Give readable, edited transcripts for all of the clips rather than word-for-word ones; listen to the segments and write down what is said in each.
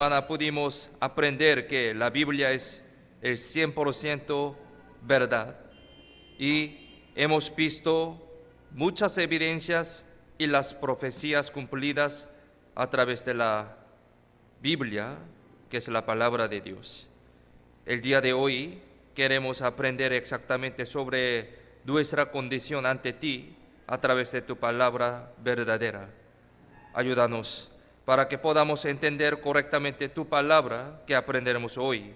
semana pudimos aprender que la Biblia es el 100% verdad y hemos visto muchas evidencias y las profecías cumplidas a través de la Biblia, que es la palabra de Dios. El día de hoy queremos aprender exactamente sobre nuestra condición ante ti a través de tu palabra verdadera. Ayúdanos para que podamos entender correctamente tu palabra que aprenderemos hoy.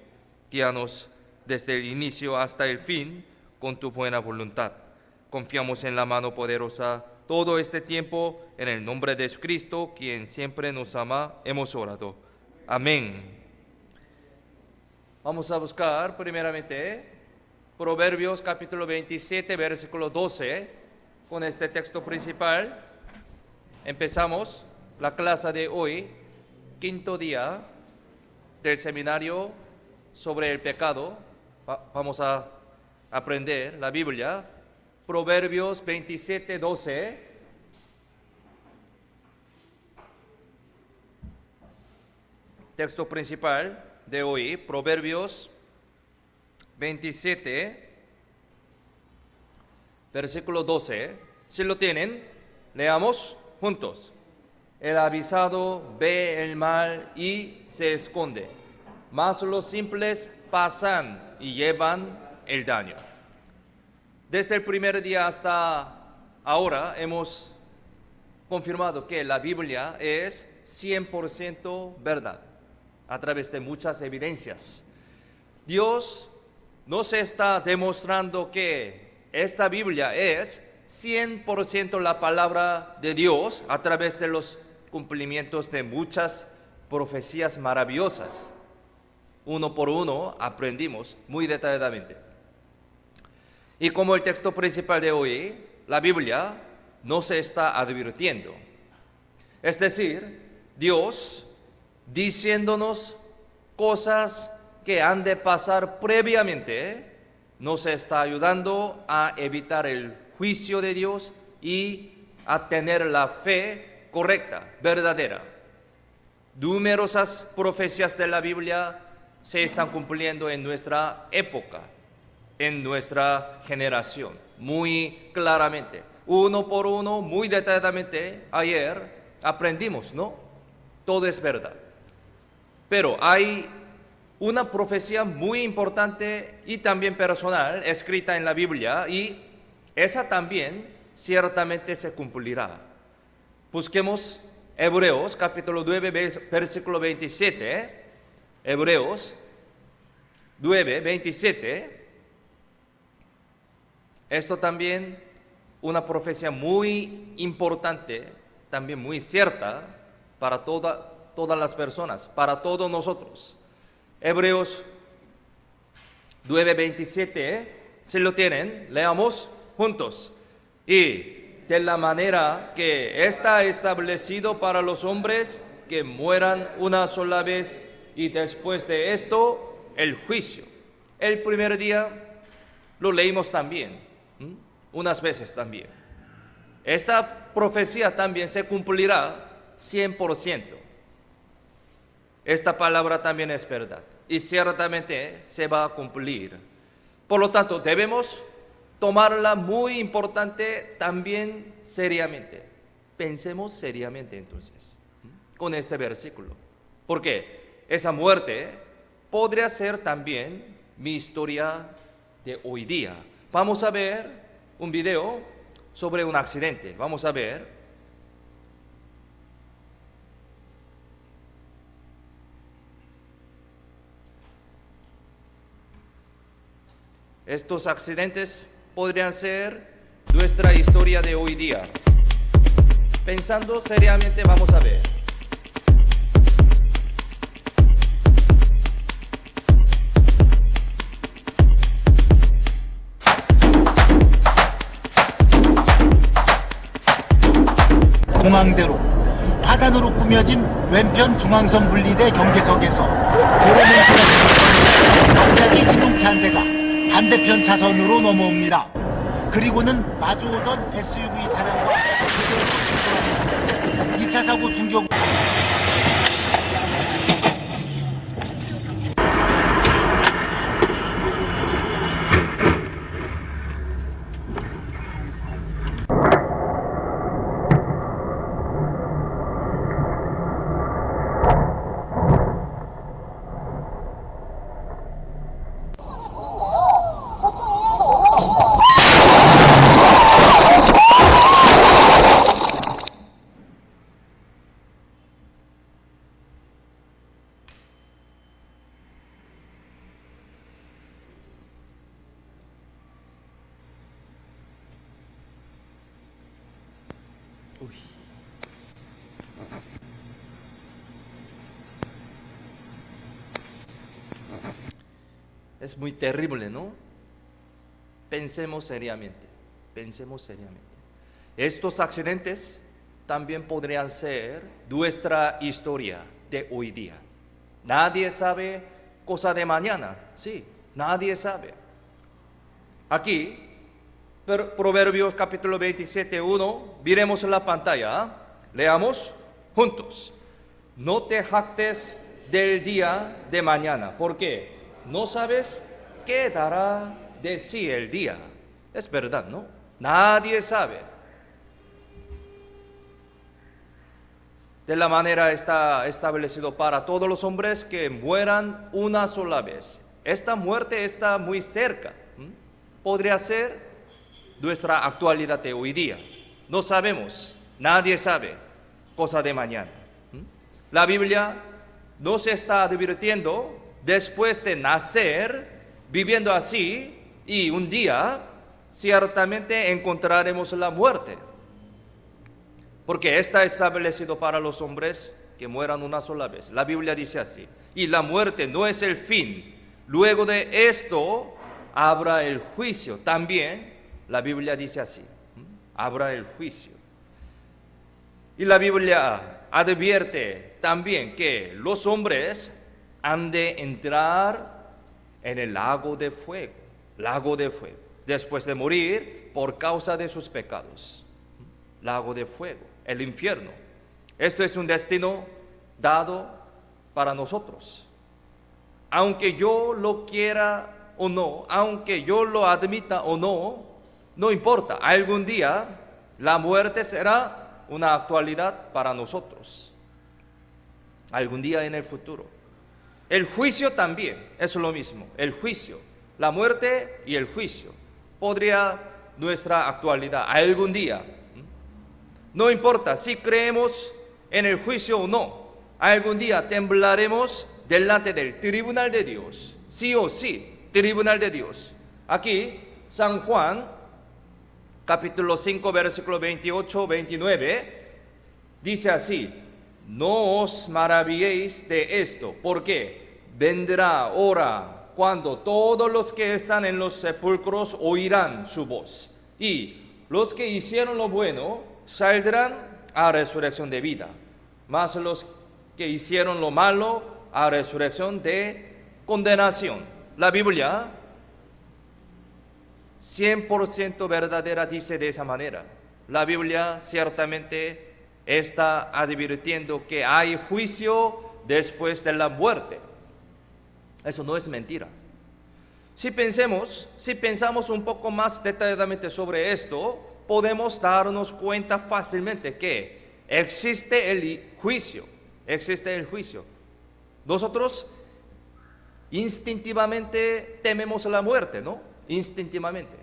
Guíanos desde el inicio hasta el fin con tu buena voluntad. Confiamos en la mano poderosa todo este tiempo, en el nombre de Jesucristo, quien siempre nos ama, hemos orado. Amén. Vamos a buscar primeramente Proverbios capítulo 27, versículo 12, con este texto principal. Empezamos la clase de hoy, quinto día del seminario sobre el pecado. Vamos a aprender la Biblia. Proverbios 27, 12. Texto principal de hoy, Proverbios 27, versículo 12. Si lo tienen, leamos juntos. El avisado ve el mal y se esconde, mas los simples pasan y llevan el daño. Desde el primer día hasta ahora hemos confirmado que la Biblia es 100% verdad, a través de muchas evidencias. Dios nos está demostrando que esta Biblia es 100% la palabra de Dios a través de los cumplimientos de muchas profecías maravillosas. Uno por uno aprendimos muy detalladamente. Y como el texto principal de hoy, la Biblia nos está advirtiendo. Es decir, Dios diciéndonos cosas que han de pasar previamente, nos está ayudando a evitar el juicio de Dios y a tener la fe correcta, verdadera. Numerosas profecías de la Biblia se están cumpliendo en nuestra época, en nuestra generación, muy claramente. Uno por uno, muy detalladamente, ayer aprendimos, ¿no? Todo es verdad. Pero hay una profecía muy importante y también personal escrita en la Biblia, y esa también ciertamente se cumplirá. Busquemos Hebreos capítulo 9, versículo 27. Hebreos 9, 27. Esto también una profecía muy importante, también muy cierta para todas las personas, para todos nosotros. Hebreos 9, 27, si lo tienen, leamos juntos. Y de la manera que está establecido para los hombres que mueran una sola vez, y después de esto, el juicio. El primer día lo leímos también, unas veces también. Esta profecía también se cumplirá 100%. Esta palabra también es verdad y ciertamente se va a cumplir. Por lo tanto, debemos tomarla muy importante también seriamente. Pensemos seriamente entonces con este versículo, porque esa muerte podría ser también mi historia de hoy día. Vamos a ver un video sobre un accidente. Vamos a ver. Estos accidentes podrían ser nuestra historia de hoy día. Pensando seriamente, vamos a ver. 공항대로 화단으로 꾸며진 왼편 중앙선 분리대 경계석에서 도로 멈추는 갑자기 승용차 한 대가 반대편 차선으로 넘어옵니다. 그리고는 마주오던 SUV 차량과 그대로 2차 사고 중경. Uy. Es muy terrible, ¿no? Pensemos seriamente, pensemos seriamente. Estos accidentes también podrían ser nuestra historia de hoy día. Nadie sabe cosa de mañana, sí, nadie sabe. Aquí, Proverbios capítulo 27:1, miremos en la pantalla, leamos juntos. No te jactes del día de mañana, porque no sabes qué dará de sí el día. Es verdad, ¿no? Nadie sabe. De la manera está establecido para todos los hombres que mueran una sola vez. Esta muerte está muy cerca. Podría ser nuestra actualidad de hoy día. No sabemos, nadie sabe cosa de mañana. La Biblia nos está advirtiendo después de nacer, viviendo así, y un día ciertamente encontraremos la muerte. Porque está establecido para los hombres que mueran una sola vez. La Biblia dice así. Y la muerte no es el fin. Luego de esto habrá el juicio. También la Biblia dice así. Habrá el juicio. Y la Biblia advierte también que los hombres han de entrar en el lago de fuego. Lago de fuego. Después de morir por causa de sus pecados. Lago de fuego. El infierno. Esto es un destino dado para nosotros. Aunque yo lo quiera o no, aunque yo lo admita o no, no importa. Algún día la muerte será una actualidad para nosotros. Algún día en el futuro. El juicio también es lo mismo. El juicio, la muerte y el juicio podría nuestra actualidad algún día. No importa si creemos en el juicio o no, algún día temblaremos delante del tribunal de Dios, sí o sí, tribunal de Dios. Aquí, San Juan, capítulo 5, versículo 28-29, dice así: no os maravilléis de esto, porque vendrá hora cuando todos los que están en los sepulcros oirán su voz, y los que hicieron lo bueno saldrán a resurrección de vida, mas los que hicieron lo malo a resurrección de condenación. La Biblia 100% verdadera dice de esa manera. La Biblia ciertamente está advirtiendo que hay juicio después de la muerte. Eso no es mentira. Si pensamos un poco más detalladamente sobre esto, podemos darnos cuenta fácilmente que existe el juicio. Existe el juicio. Nosotros instintivamente tememos la muerte, ¿no? Instintivamente.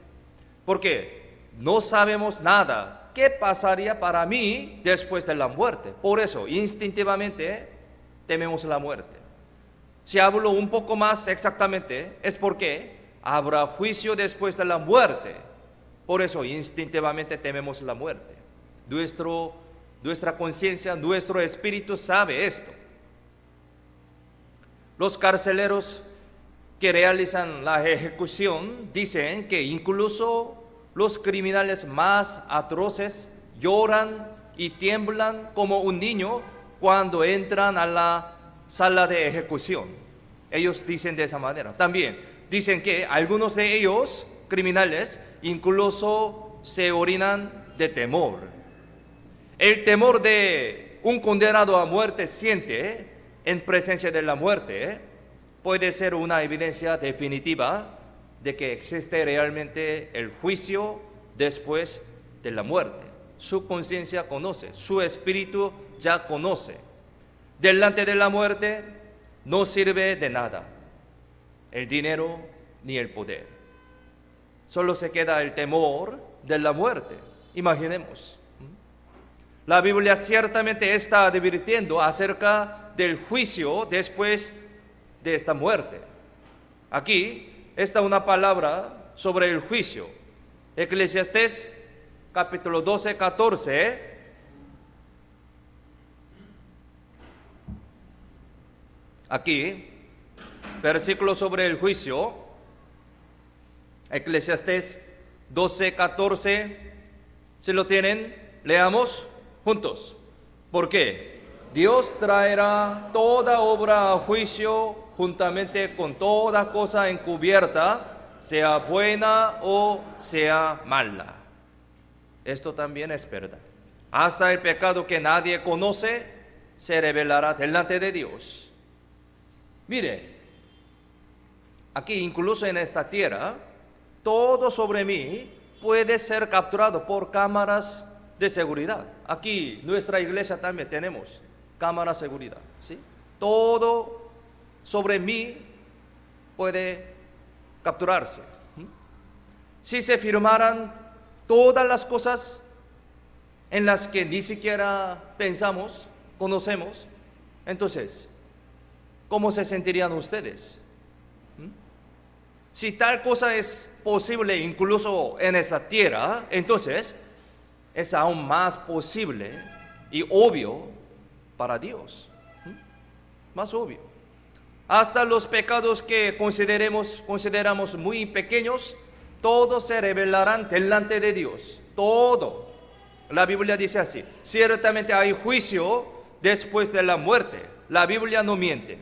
Porque no sabemos nada. ¿Qué pasaría para mí después de la muerte? Por eso, instintivamente tememos la muerte. Si hablo un poco más exactamente, es porque habrá juicio después de la muerte. Por eso, instintivamente tememos la muerte. Nuestra conciencia, nuestro espíritu sabe esto. Los carceleros que realizan la ejecución dicen que incluso los criminales más atroces lloran y tiemblan como un niño cuando entran a la sala de ejecución. Ellos dicen de esa manera. También dicen que algunos de ellos, criminales, incluso se orinan de temor. El temor de un condenado a muerte siente en presencia de la muerte puede ser una evidencia definitiva de que existe realmente el juicio después de la muerte. Su conciencia conoce, su espíritu ya conoce. Delante de la muerte no sirve de nada el dinero ni el poder. Solo se queda el temor de la muerte. Imaginemos. La Biblia ciertamente está advirtiendo acerca del juicio después de esta muerte. Aquí está una palabra sobre el juicio. Eclesiastés capítulo 12, 14 Aquí, versículo sobre el juicio, Eclesiastés 12:14, si lo tienen, leamos juntos. ¿Por qué? Dios traerá toda obra a juicio juntamente con toda cosa encubierta, sea buena o sea mala. Esto también es verdad. Hasta el pecado que nadie conoce se revelará delante de Dios. Mire, aquí incluso en esta tierra, todo sobre mí puede ser capturado por cámaras de seguridad. Aquí, nuestra iglesia también tenemos cámaras de seguridad, ¿sí? Todo sobre mí puede capturarse. Si se firmaran todas las cosas en las que ni siquiera pensamos, conocemos, entonces, ¿cómo se sentirían ustedes? Si tal cosa es posible incluso en esta tierra, entonces es aún más posible y obvio para Dios. Más obvio. Hasta los pecados que consideramos muy pequeños, todos se revelarán delante de Dios. Todo. La Biblia dice así: ciertamente hay juicio después de la muerte. La Biblia no miente.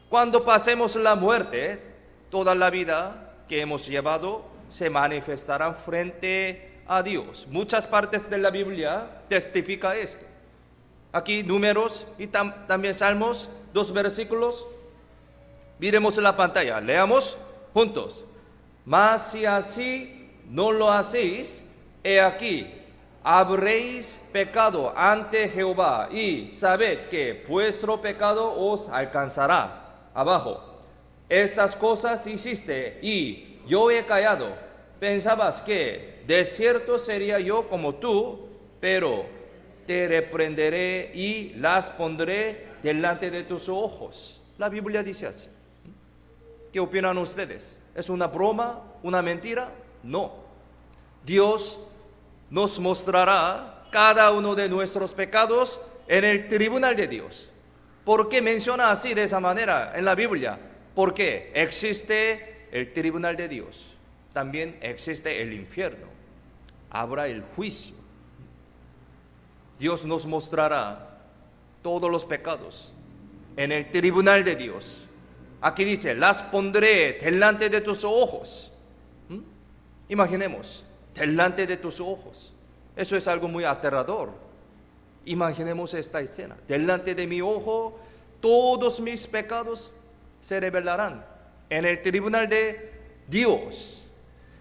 Cuando pasemos la muerte, toda la vida que hemos llevado se manifestará frente a Dios. Muchas partes de la Biblia testifica esto. Aquí Números y también Salmos, 2 versículos. Miremos en la pantalla, leamos juntos. Mas si así no lo hacéis, he aquí, habréis pecado ante Jehová, y sabed que vuestro pecado os alcanzará. Abajo. Estas cosas hiciste y yo he callado. Pensabas que de cierto sería yo como tú, pero te reprenderé y las pondré delante de tus ojos. La Biblia dice así. ¿Qué opinan ustedes? ¿Es una broma? ¿Una mentira? No. Dios nos mostrará cada uno de nuestros pecados en el tribunal de Dios. ¿Por qué menciona así de esa manera en la Biblia? Porque existe el tribunal de Dios, también existe el infierno, habrá el juicio. Dios nos mostrará todos los pecados en el tribunal de Dios. Aquí dice, las pondré delante de tus ojos. Imaginemos, delante de tus ojos. Eso es algo muy aterrador. Imaginemos esta escena. Delante de mi ojo, todos mis pecados se revelarán en el tribunal de Dios.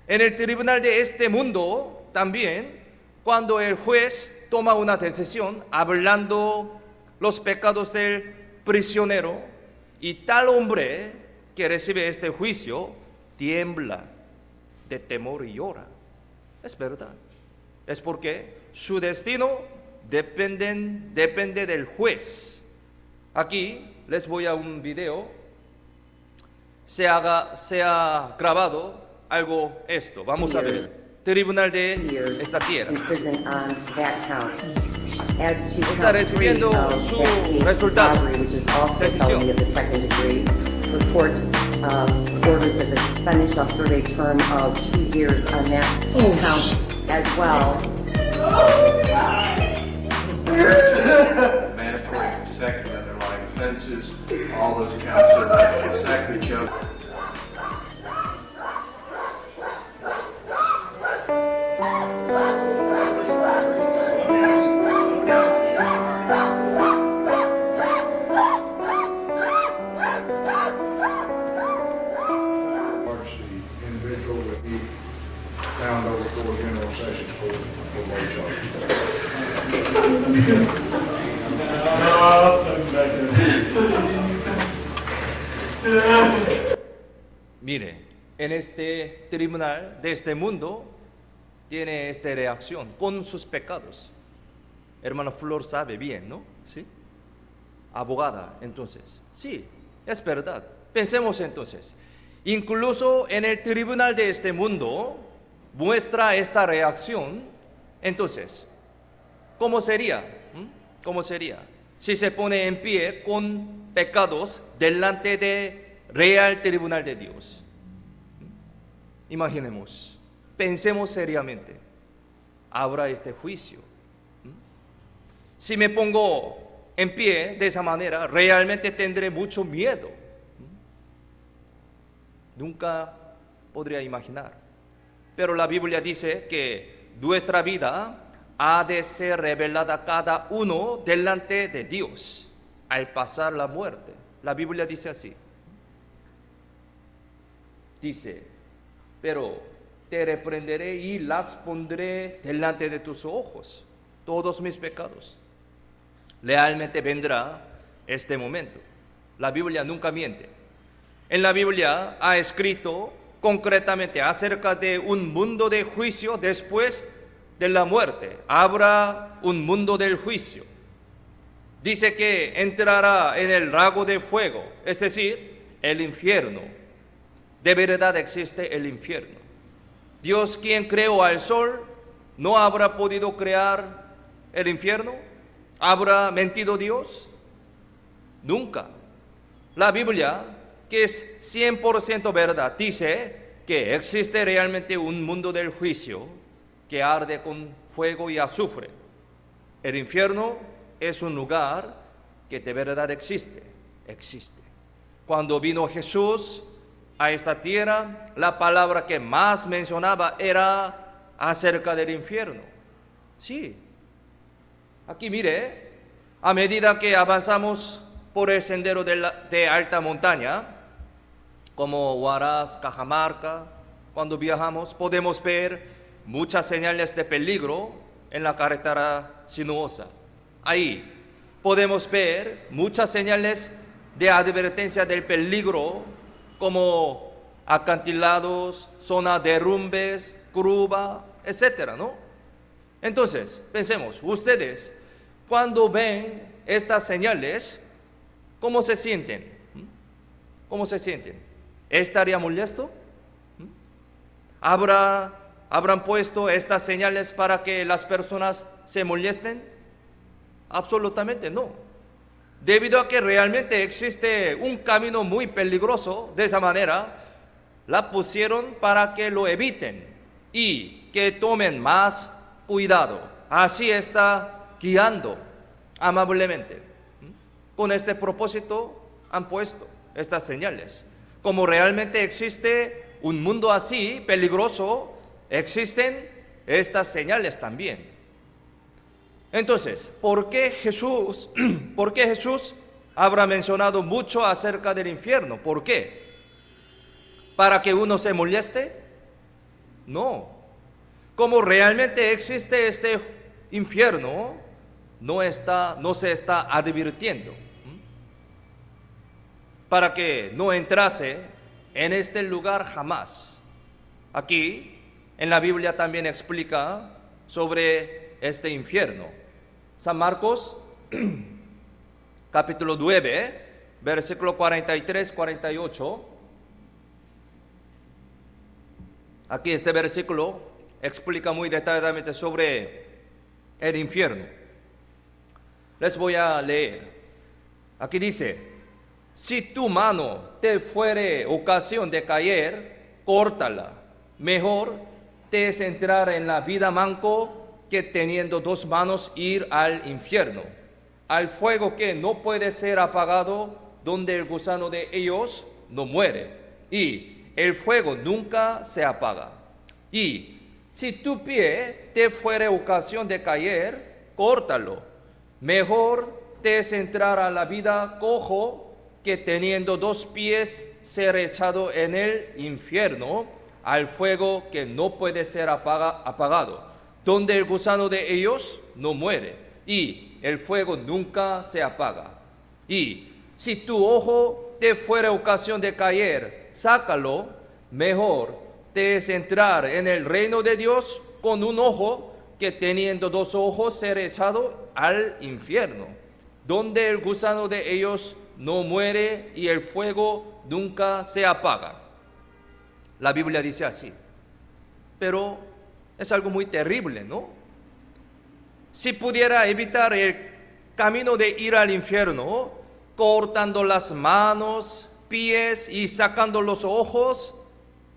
En el tribunal de este mundo también, cuando el juez toma una decisión hablando los pecados del prisionero, y tal hombre que recibe este juicio tiembla de temor y llora. Es verdad. Es porque su destino depende del juez. Aquí les voy a un video. Se ha grabado algo esto. Vamos a ver. Tribunal de esta tierra. Está recibiendo su resultado. Decisión. Report orders that the defendant shall serve a term of 2 years on that count as well. Mandatory consecutive underlying offenses. All those counts are consecutive each other. The individual would be found over for general sessions for more charges. Mire, en este tribunal de este mundo tiene esta reacción con sus pecados. Hermano Flor sabe bien, ¿no? ¿Sí? Abogada, entonces. Sí, es verdad. Pensemos entonces. Incluso en el tribunal de este mundo muestra esta reacción. Entonces, ¿cómo sería? ¿Cómo sería? Si se pone en pie con pecados delante de real tribunal de Dios. Imaginemos, pensemos seriamente, habrá este juicio. Si me pongo en pie de esa manera, realmente tendré mucho miedo. Nunca podría imaginar. Pero la Biblia dice que nuestra vida ha de ser revelada cada uno delante de Dios al pasar la muerte. La Biblia dice así. Dice, pero te reprenderé y las pondré delante de tus ojos, todos mis pecados. Realmente vendrá este momento. La Biblia nunca miente. En la Biblia ha escrito concretamente acerca de un mundo de juicio después de la muerte. Habrá un mundo del juicio. Dice que entrará en el lago de fuego, es decir, el infierno. De verdad existe el infierno. Dios, quien creó al sol, ¿no habrá podido crear el infierno? ¿Habrá mentido Dios? Nunca. La Biblia, que es 100% verdad, dice que existe realmente un mundo del juicio que arde con fuego y azufre. El infierno es un lugar que de verdad existe. Cuando vino Jesús a esta tierra, la palabra que más mencionaba era acerca del infierno. Sí. Aquí mire, a medida que avanzamos por el sendero de alta montaña, como Huaraz, Cajamarca, cuando viajamos podemos ver muchas señales de peligro en la carretera sinuosa. Ahí podemos ver muchas señales de advertencia del peligro, como acantilados, zona de derrumbes, curva, etcétera, ¿no? Entonces, pensemos, ustedes, cuando ven estas señales, ¿cómo se sienten? ¿Cómo se sienten? ¿Estaría molesto? ¿Habrán puesto estas señales para que las personas se molesten? Absolutamente no. Debido a que realmente existe un camino muy peligroso, de esa manera, la pusieron para que lo eviten y que tomen más cuidado. Así está guiando amablemente. Con este propósito han puesto estas señales. Como realmente existe un mundo así peligroso, existen estas señales también. Entonces, ¿por qué Jesús habrá mencionado mucho acerca del infierno? ¿Por qué? ¿Para que uno se moleste? No. Como realmente existe este infierno, no se está advirtiendo. Para que no entrase en este lugar jamás. Aquí, en la Biblia también explica sobre este infierno. San Marcos, capítulo 9, versículo 43-48. Aquí este versículo explica muy detalladamente sobre el infierno. Les voy a leer. Aquí dice: si tu mano te fuere ocasión de caer, córtala. Mejor te es entrar en la vida manco que teniendo dos manos ir al infierno, al fuego que no puede ser apagado, donde el gusano de ellos no muere, y el fuego nunca se apaga. Y si tu pie te fuere ocasión de caer, córtalo. Mejor te es entrar a la vida cojo que teniendo dos pies ser echado en el infierno, al fuego que no puede ser apagado, donde el gusano de ellos no muere, y el fuego nunca se apaga. Y si tu ojo te fuere ocasión de caer, sácalo. Mejor te es entrar en el reino de Dios con un ojo que teniendo dos ojos ser echado al infierno, donde el gusano de ellos no muere y el fuego nunca se apaga. La Biblia dice así, pero es algo muy terrible, ¿no? Si pudiera evitar el camino de ir al infierno, cortando las manos, pies y sacando los ojos.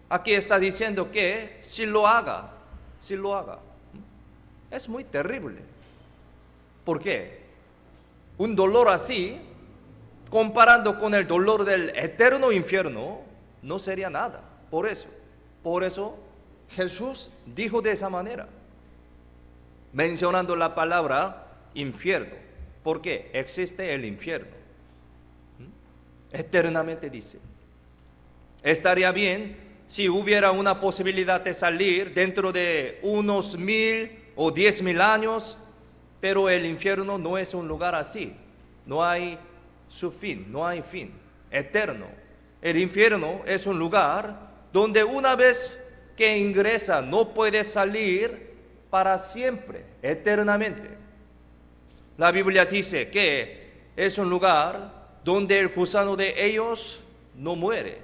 Aquí está diciendo que si lo haga. Es muy terrible. ¿Por qué? Un dolor así, comparando con el dolor del eterno infierno, no sería nada. Por eso Jesús dijo de esa manera, mencionando la palabra infierno. ¿Por qué? Existe el infierno. Eternamente dice. Estaría bien si hubiera una posibilidad de salir dentro de unos 1000 o 10,000 años, pero el infierno no es un lugar así. No hay su fin, no hay fin, eterno. El infierno es un lugar donde una vez que ingresa no puede salir para siempre, eternamente. La Biblia dice que es un lugar donde el gusano de ellos no muere.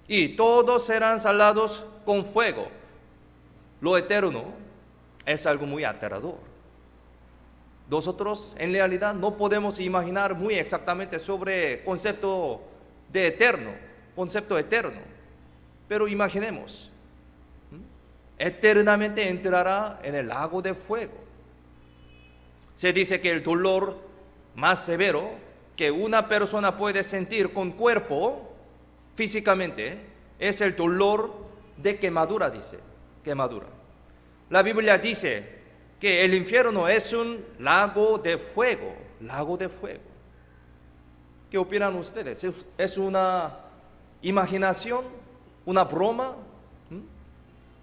Y todos serán salados con fuego. Lo eterno es algo muy aterrador. Nosotros en realidad no podemos imaginar muy exactamente sobre el concepto eterno. Pero imaginemos, eternamente entrará en el lago de fuego. Se dice que el dolor más severo que una persona puede sentir con cuerpo, físicamente, es el dolor de quemadura, dice, quemadura. La Biblia dice que el infierno es un lago de fuego. ¿Qué opinan ustedes? ¿Es una imaginación? ¿Una broma?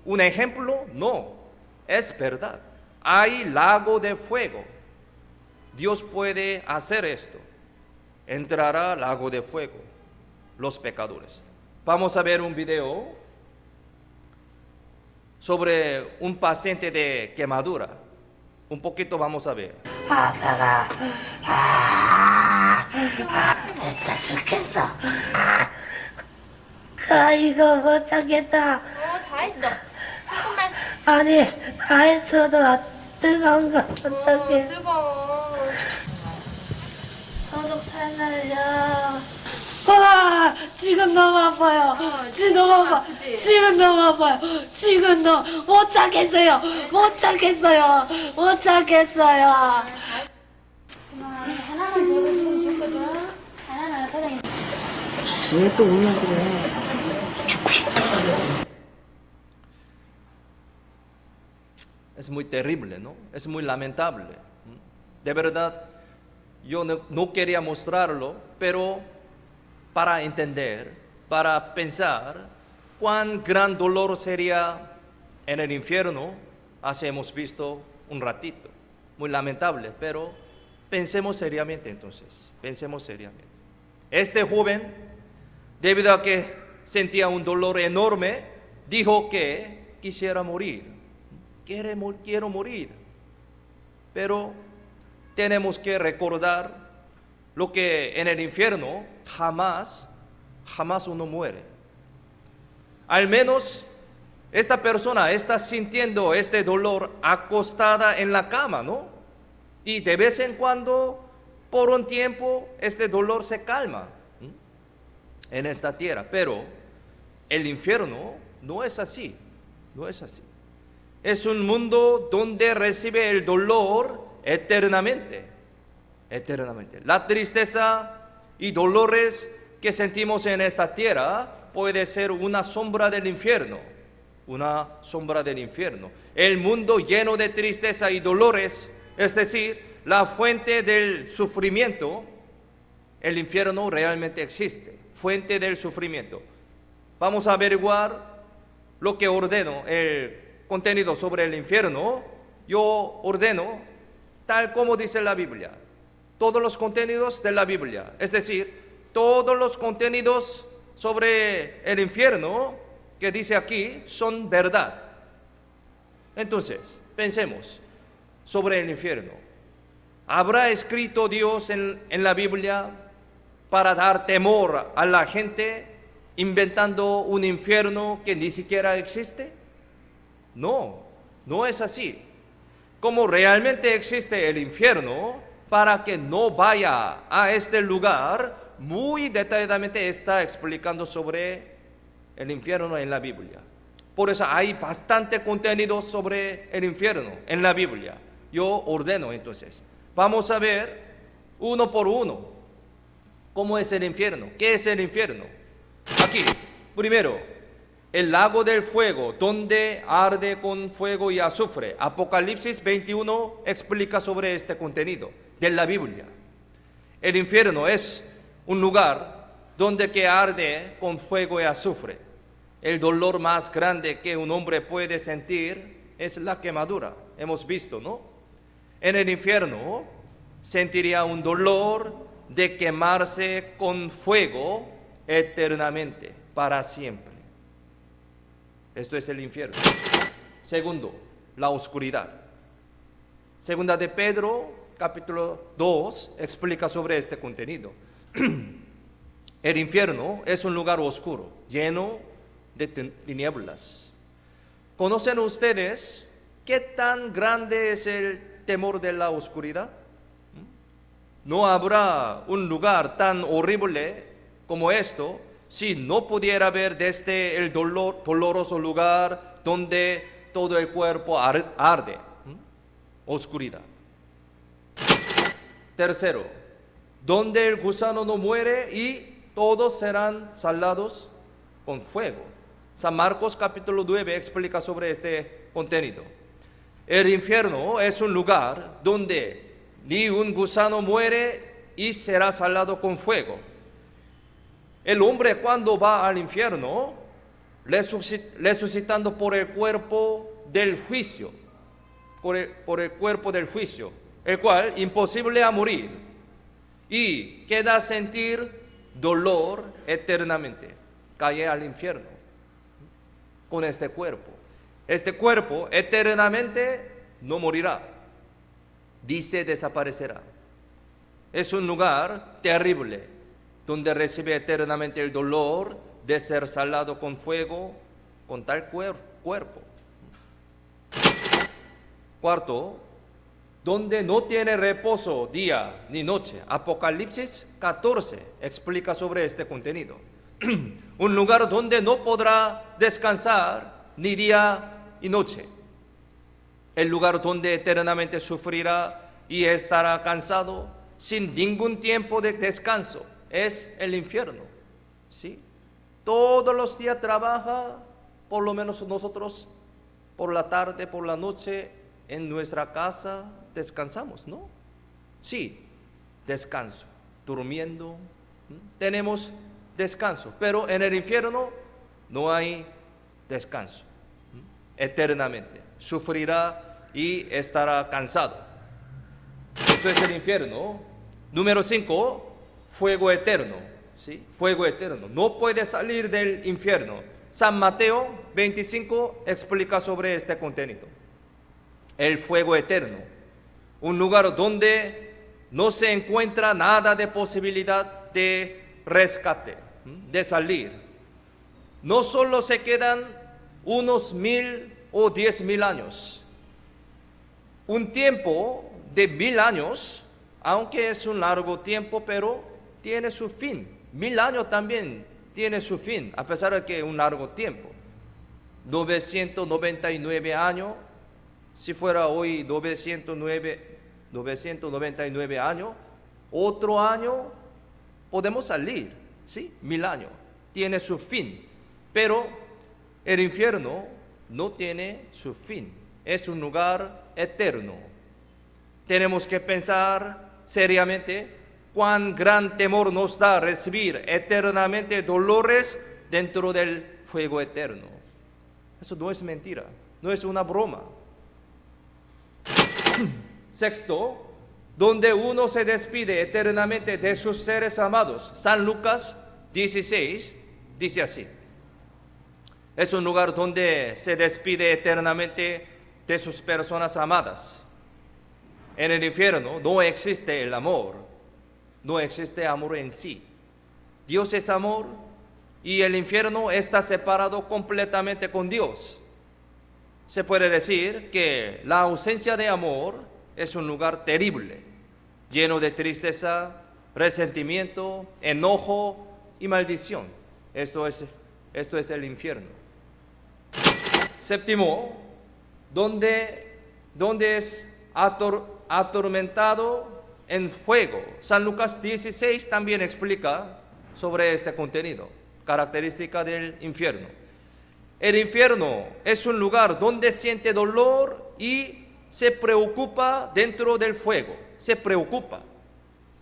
¿Un ejemplo? No, es verdad. Hay lago de fuego. Dios puede hacer esto. Entrará al lago de fuego los pecadores. Vamos a ver un video sobre un paciente de quemadura. Un poquito vamos a ver. 진짜 죽겠어. 이거 못 참겠다. 다 했어. 조금만. 아니, 다 했어도 뜨거운 거 어떡해. 뜨거워. 소독 살살요. 와, 지금 너무 아파요. 지금 너무 아파. 아프지? 지금 너무 아파요. 지금 못 참겠어요. 못 참겠어요. 못 참겠어요. 하나만 재워주면 좋거든. 하나는 사장님. Es muy terrible, ¿no? Es muy lamentable. De verdad, yo no quería mostrarlo, pero para entender, para pensar cuán gran dolor sería en el infierno, así hemos visto un ratito. Muy lamentable, pero pensemos seriamente entonces, pensemos seriamente. Este joven, debido a que sentía un dolor enorme, dijo que quisiera morir. Quiero morir. Pero tenemos que recordar lo que en el infierno jamás uno muere. Al menos esta persona está sintiendo este dolor acostada en la cama, ¿no? Y de vez en cuando, por un tiempo, este dolor se calma en esta tierra. Pero el infierno no es así, no es así. Es un mundo donde recibe el dolor eternamente, eternamente. La tristeza y dolores que sentimos en esta tierra puede ser una sombra del infierno, una sombra del infierno. El mundo lleno de tristeza y dolores, es decir, la fuente del sufrimiento, el infierno realmente existe, fuente del sufrimiento. Vamos a averiguar lo que ordeno, el contenido sobre el infierno. Yo ordeno tal como dice la Biblia, todos los contenidos de la Biblia, es decir, todos los contenidos sobre el infierno que dice aquí son verdad. Entonces, pensemos sobre el infierno. ¿Habrá escrito Dios en la Biblia para dar temor a la gente inventando un infierno que ni siquiera existe? No, no es así. Como realmente existe el infierno, para que no vaya a este lugar, muy detalladamente está explicando sobre el infierno en la Biblia. Por eso hay bastante contenido sobre el infierno en la Biblia. Yo ordeno entonces. Vamos a ver uno por uno cómo es el infierno. ¿Qué es el infierno? Aquí, primero, el lago del fuego, donde arde con fuego y azufre. Apocalipsis 21 explica sobre este contenido de la Biblia. El infierno es un lugar donde que arde con fuego y azufre. El dolor más grande que un hombre puede sentir es la quemadura. Hemos visto, ¿no? En el infierno sentiría un dolor de quemarse con fuego eternamente, para siempre. Esto es el infierno. Segundo, la oscuridad. Segunda de Pedro, capítulo 2, explica sobre este contenido. El infierno es un lugar oscuro, lleno de tinieblas. ¿Conocen ustedes qué tan grande es el temor de la oscuridad? No habrá un lugar tan horrible como esto si no pudiera ver desde el doloroso lugar donde todo el cuerpo arde. Oscuridad. Tercero, donde el gusano no muere y todos serán salados con fuego. San Marcos capítulo 9 explica sobre este contenido. El infierno es un lugar donde ni un gusano muere y será salado con fuego. El hombre cuando va al infierno, resucitando por el cuerpo del juicio, por el cuerpo del juicio, el cual imposible a morir y queda a sentir dolor eternamente. Cae al infierno con este cuerpo. Este cuerpo eternamente no morirá, dice desaparecerá. Es un lugar terrible donde recibe eternamente el dolor de ser salado con fuego con tal cuerpo. Cuarto, donde no tiene reposo día ni noche. Apocalipsis 14 explica sobre este contenido. Un lugar donde no podrá descansar ni día y noche. El lugar donde eternamente sufrirá y estará cansado sin ningún tiempo de descanso. Es el infierno, ¿sí? Todos los días trabaja, por lo menos nosotros, por la tarde, por la noche, en nuestra casa descansamos, ¿no? Sí, descanso, durmiendo, tenemos descanso, pero en el infierno no hay descanso, eternamente, sufrirá y estará cansado. Esto es el infierno. Número 5, fuego eterno, ¿sí? Fuego eterno, no puede salir del infierno. San Mateo 25 explica sobre este contenido. El fuego eterno, un lugar donde no se encuentra nada de posibilidad de rescate, de salir. No solo se quedan unos 1000 o 10,000 años, un tiempo de 1000 años, aunque es un largo tiempo, pero tiene su fin. 1000 años también tiene su fin, a pesar de que es un largo tiempo. 999 años, si fuera hoy 999 años, otro año podemos salir, ¿sí? 1000 años, tiene su fin. Pero el infierno no tiene su fin, es un lugar eterno. Tenemos que pensar seriamente cuán gran temor nos da recibir eternamente dolores dentro del fuego eterno. Eso no es mentira, no es una broma. Sexto, donde uno se despide eternamente de sus seres amados. San Lucas 16 dice así. Es un lugar donde se despide eternamente de sus personas amadas. En el infierno no existe el amor, no existe amor en sí. Dios es amor y el infierno está separado completamente con Dios. Se puede decir que la ausencia de amor es un lugar terrible, lleno de tristeza, resentimiento, enojo y maldición. Esto es el infierno. Séptimo, donde es atormentado en fuego. San Lucas 16 también explica sobre este contenido, característica del infierno. El infierno es un lugar donde siente dolor y se preocupa dentro del fuego. Se preocupa.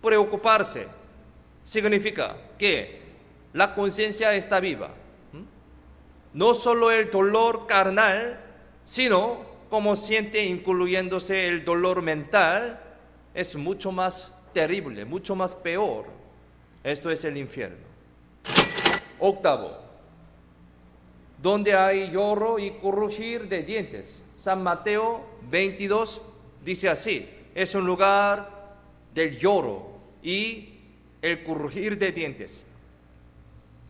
Preocuparse significa que la conciencia está viva. No solo el dolor carnal, sino como siente incluyéndose el dolor mental, es mucho más terrible, mucho más peor. Esto es el infierno. Octavo, donde hay lloro y crujir de dientes. San Mateo 22 dice así, es un lugar del lloro y el crujir de dientes.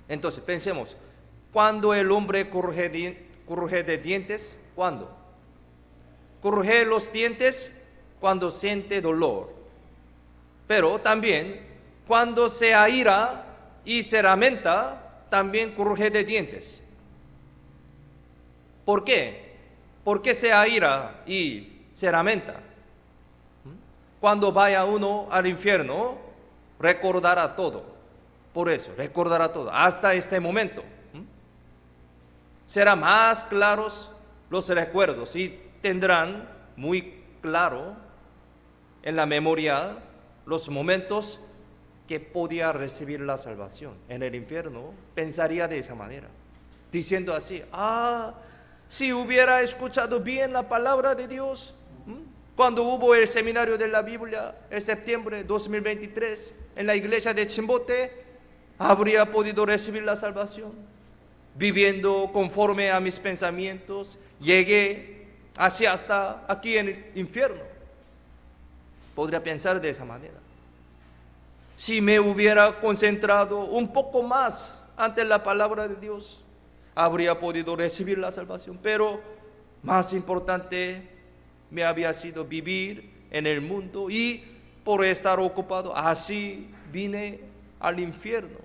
Entonces, pensemos, ¿cuándo el hombre cruje de dientes? ¿Cuándo? Cruje los dientes cuando siente dolor. Pero también, cuando se aira y se lamenta, también cruje de dientes. ¿Por qué? ¿Por qué se aira y se lamenta? Cuando vaya uno al infierno, recordará todo. Por eso, recordará todo, hasta este momento. Será más claros los recuerdos y tendrán muy claro en la memoria los momentos que podía recibir la salvación. En el infierno pensaría de esa manera, diciendo así, si hubiera escuchado bien la palabra de Dios, cuando hubo el seminario de la Biblia en septiembre de 2023 en la iglesia de Chimbote, habría podido recibir la salvación. Viviendo conforme a mis pensamientos, llegué hasta aquí en el infierno. Podría pensar de esa manera. Si me hubiera concentrado un poco más ante la palabra de Dios, habría podido recibir la salvación. Pero más importante me había sido vivir en el mundo y por estar ocupado, así vine al infierno.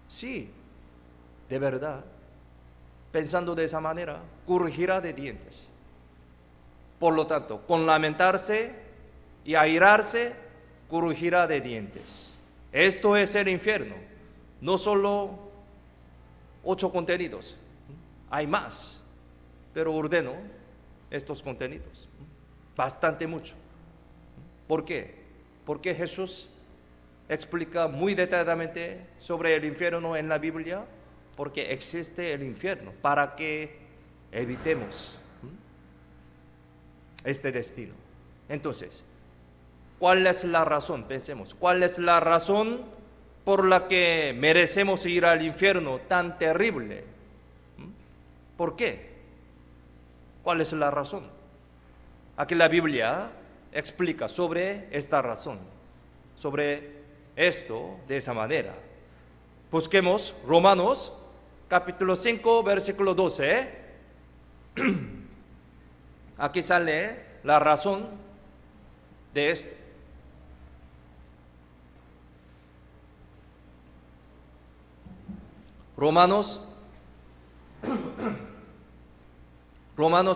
Sí, de verdad, pensando de esa manera, crujirá de dientes. Por lo tanto, con lamentarse y airarse, crujirá de dientes. Esto es el infierno. No solo 8 contenidos, hay más, pero ordeno estos contenidos, bastante mucho. ¿Por qué? Porque Jesús explica muy detalladamente sobre el infierno en la Biblia, porque existe el infierno, para que evitemos este destino. Entonces, ¿cuál es la razón? Pensemos, ¿cuál es la razón por la que merecemos ir al infierno tan terrible? ¿Por qué? ¿Cuál es la razón? Aquí la Biblia explica sobre esta razón, sobre esto de esa manera. Busquemos Romanos capítulo 5, versículo 12. Aquí sale la razón de esto. Romanos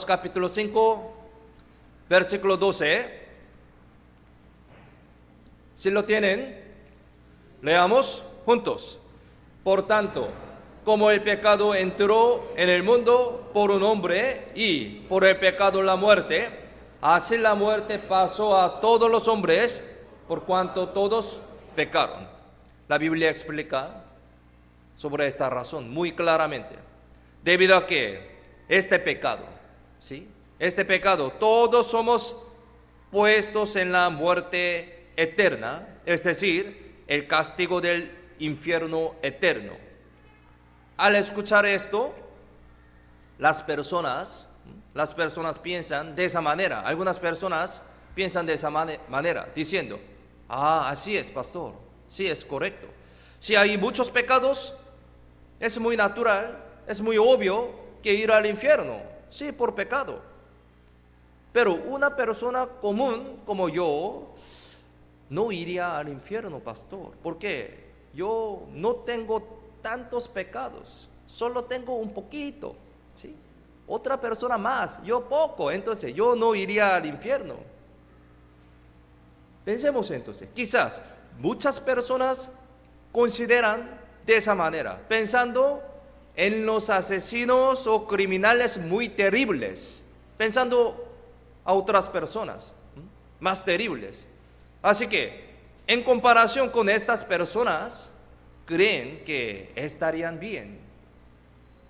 capítulo 5, versículo 12. Si lo tienen, leamos juntos. Por tanto, como el pecado entró en el mundo por un hombre y por el pecado la muerte, así la muerte pasó a todos los hombres por cuanto todos pecaron. La Biblia explica sobre esta razón muy claramente. Debido a que este pecado, ¿sí? Este pecado, todos somos puestos en la muerte eterna, es decir, el castigo del infierno eterno. Al escuchar esto, las personas piensan de esa manera. Algunas personas piensan de esa manera, diciendo, así es, pastor, sí es correcto. Si hay muchos pecados, es muy natural, es muy obvio que ir al infierno, sí, por pecado. Pero una persona común como yo no iría al infierno, pastor, porque yo no tengo tantos pecados, solo tengo un poquito, ¿sí? Otra persona más, yo poco, entonces yo no iría al infierno. Pensemos entonces, quizás muchas personas consideran de esa manera, pensando en los asesinos o criminales muy terribles, pensando a otras personas más terribles. Así que, en comparación con estas personas, creen que estarían bien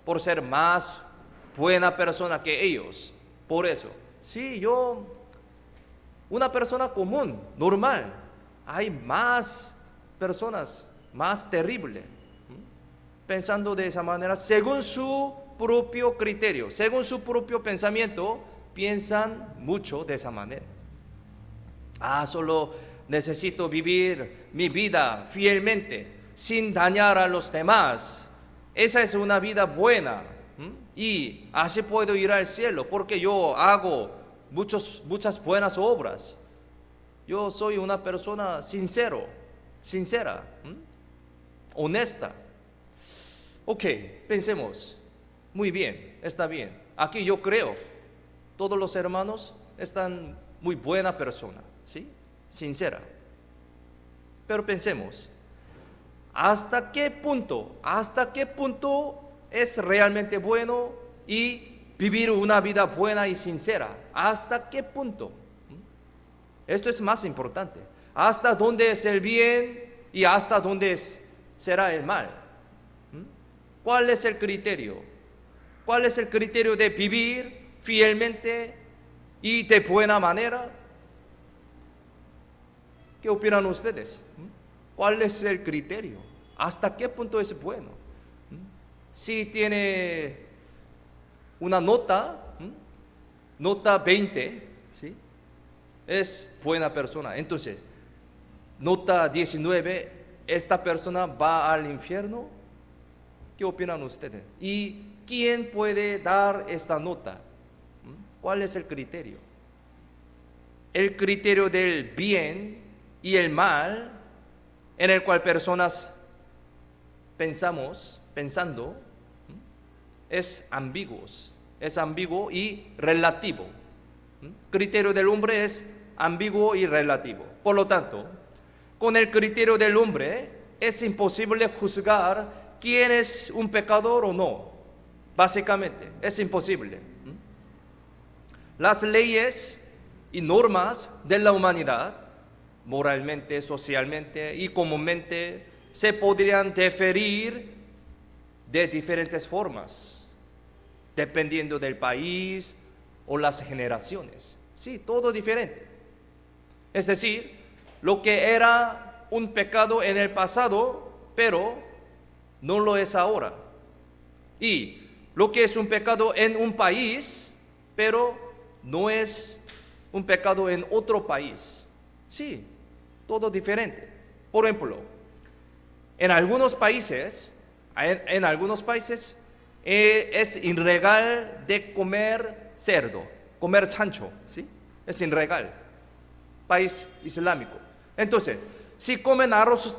por ser más buena persona que ellos. Por eso, sí, yo, una persona común, normal, hay más personas más terribles, pensando de esa manera, según su propio criterio, según su propio pensamiento, piensan mucho de esa manera. Solo necesito vivir mi vida fielmente, sin dañar a los demás. Esa es una vida buena. Y así puedo ir al cielo, porque yo hago muchas buenas obras. Yo soy una persona sincera, honesta. Ok, pensemos. Muy bien, está bien. Aquí yo creo, todos los hermanos están muy buena persona, ¿sí? Sincera. Pero pensemos, ¿hasta qué punto es realmente bueno y vivir una vida buena y sincera? ¿Hasta qué punto? Esto es más importante. ¿Hasta dónde es el bien y hasta dónde será el mal? ¿Cuál es el criterio? ¿Cuál es el criterio de vivir fielmente y de buena manera? ¿Qué opinan ustedes? ¿Cuál es el criterio? ¿Hasta qué punto es bueno? Si tiene una nota 20, ¿sí? Es buena persona. Entonces, nota 19, ¿esta persona va al infierno? ¿Qué opinan ustedes? ¿Y quién puede dar esta nota? ¿Cuál es el criterio? El criterio del bien y el mal, en el cual personas pensando, es ambiguo y relativo. Criterio del hombre es ambiguo y relativo. Por lo tanto, con el criterio del hombre es imposible juzgar quién es un pecador o no. Básicamente, es imposible. Las leyes y normas de la humanidad, moralmente, socialmente y comúnmente, se podrían diferir de diferentes formas, dependiendo del país o las generaciones. Sí, todo diferente. Es decir, lo que era un pecado en el pasado, pero no lo es ahora. Y lo que es un pecado en un país, pero no es un pecado en otro país. Sí, todo diferente. Por ejemplo, en algunos países es ilegal de comer cerdo, comer chancho, ¿sí? Es ilegal. País islámico. Entonces, si comen arroz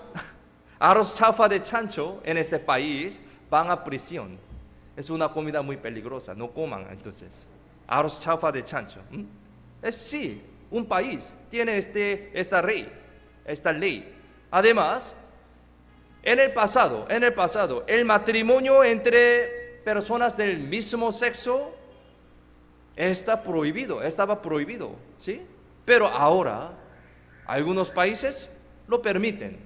chafa de chancho en este país, van a prisión. Es una comida muy peligrosa, no coman entonces. Arroz chafa de chancho. Sí, un país tiene esta ley. Además, en el pasado, el matrimonio entre personas del mismo sexo estaba prohibido, ¿sí? Pero ahora, algunos países lo permiten.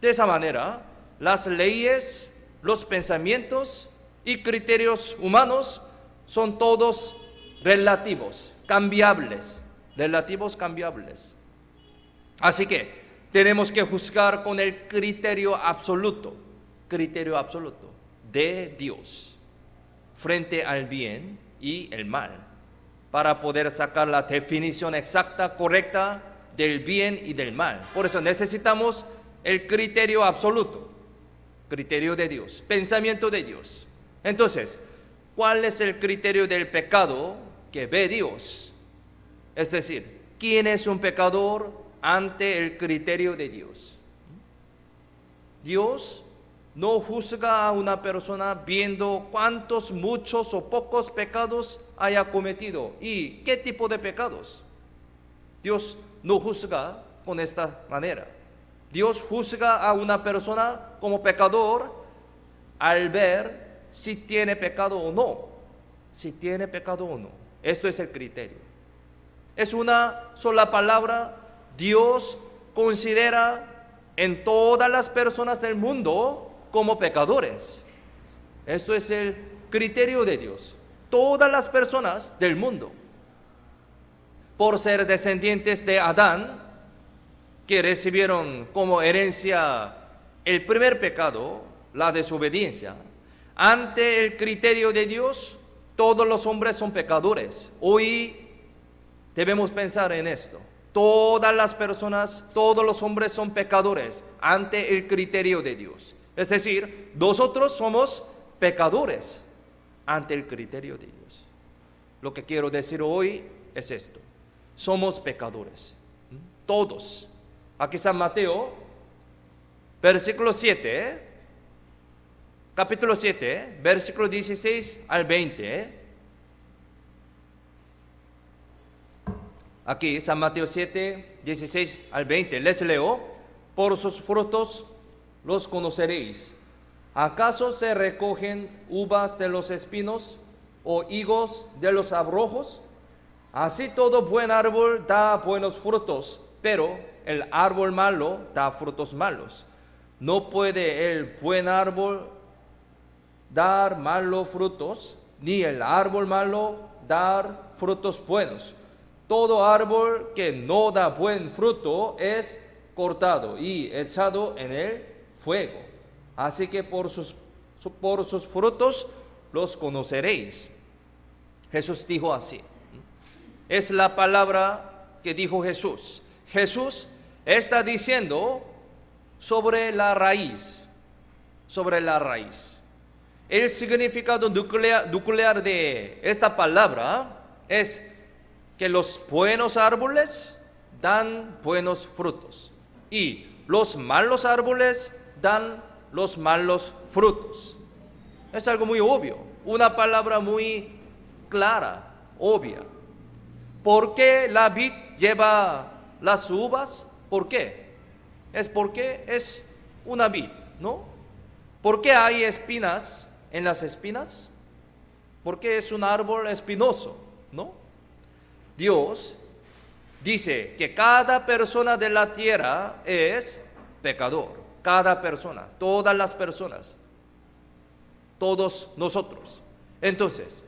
De esa manera, las leyes, los pensamientos y criterios humanos son todos relativos, cambiables. Así que tenemos que juzgar con el criterio absoluto de Dios frente al bien y el mal, para poder sacar la definición exacta, correcta del bien y del mal. Por eso necesitamos el criterio absoluto, criterio de Dios, pensamiento de Dios. Entonces, ¿cuál es el criterio del pecado que ve Dios? Es decir, ¿quién es un pecador ante el criterio de Dios. Dios no juzga a una persona viendo cuántos, muchos o pocos pecados haya cometido y qué tipo de pecados. Dios no juzga con esta manera. Dios juzga a una persona como pecador al ver si tiene pecado o no. Si tiene pecado o no. Esto es el criterio. Es una sola palabra. Dios considera en todas las personas del mundo como pecadores. Esto es el criterio de Dios. Todas las personas del mundo, por ser descendientes de Adán, que recibieron como herencia el primer pecado, la desobediencia, ante el criterio de Dios, todos los hombres son pecadores. Hoy debemos pensar en esto. Todas las personas, todos los hombres son pecadores ante el criterio de Dios. Es decir, nosotros somos pecadores ante el criterio de Dios. Lo que quiero decir hoy es esto. Somos pecadores. Todos. Aquí San Mateo, versículo 7, capítulo 7, versículo 16 al 20. Aquí San Mateo 7, 16 al 20. Les leo. Por sus frutos los conoceréis. ¿Acaso se recogen uvas de los espinos o higos de los abrojos? Así todo buen árbol da buenos frutos, pero el árbol malo da frutos malos. No puede el buen árbol dar malos frutos, ni el árbol malo dar frutos buenos. Todo árbol que no da buen fruto es cortado y echado en el fuego. Así que por sus frutos los conoceréis. Jesús dijo así. Es la palabra que dijo Jesús. Jesús está diciendo sobre la raíz. Sobre la raíz. El significado nuclear de esta palabra es que los buenos árboles dan buenos frutos y los malos árboles dan los malos frutos. Es algo muy obvio, una palabra muy clara, obvia. ¿Por qué la vid lleva las uvas? ¿Por qué? Es porque es una vid, ¿no? ¿Por qué hay espinas en las espinas? Porque es un árbol espinoso, ¿no? Dios dice que cada persona de la tierra es pecador. Cada persona, todas las personas, todos nosotros. Entonces,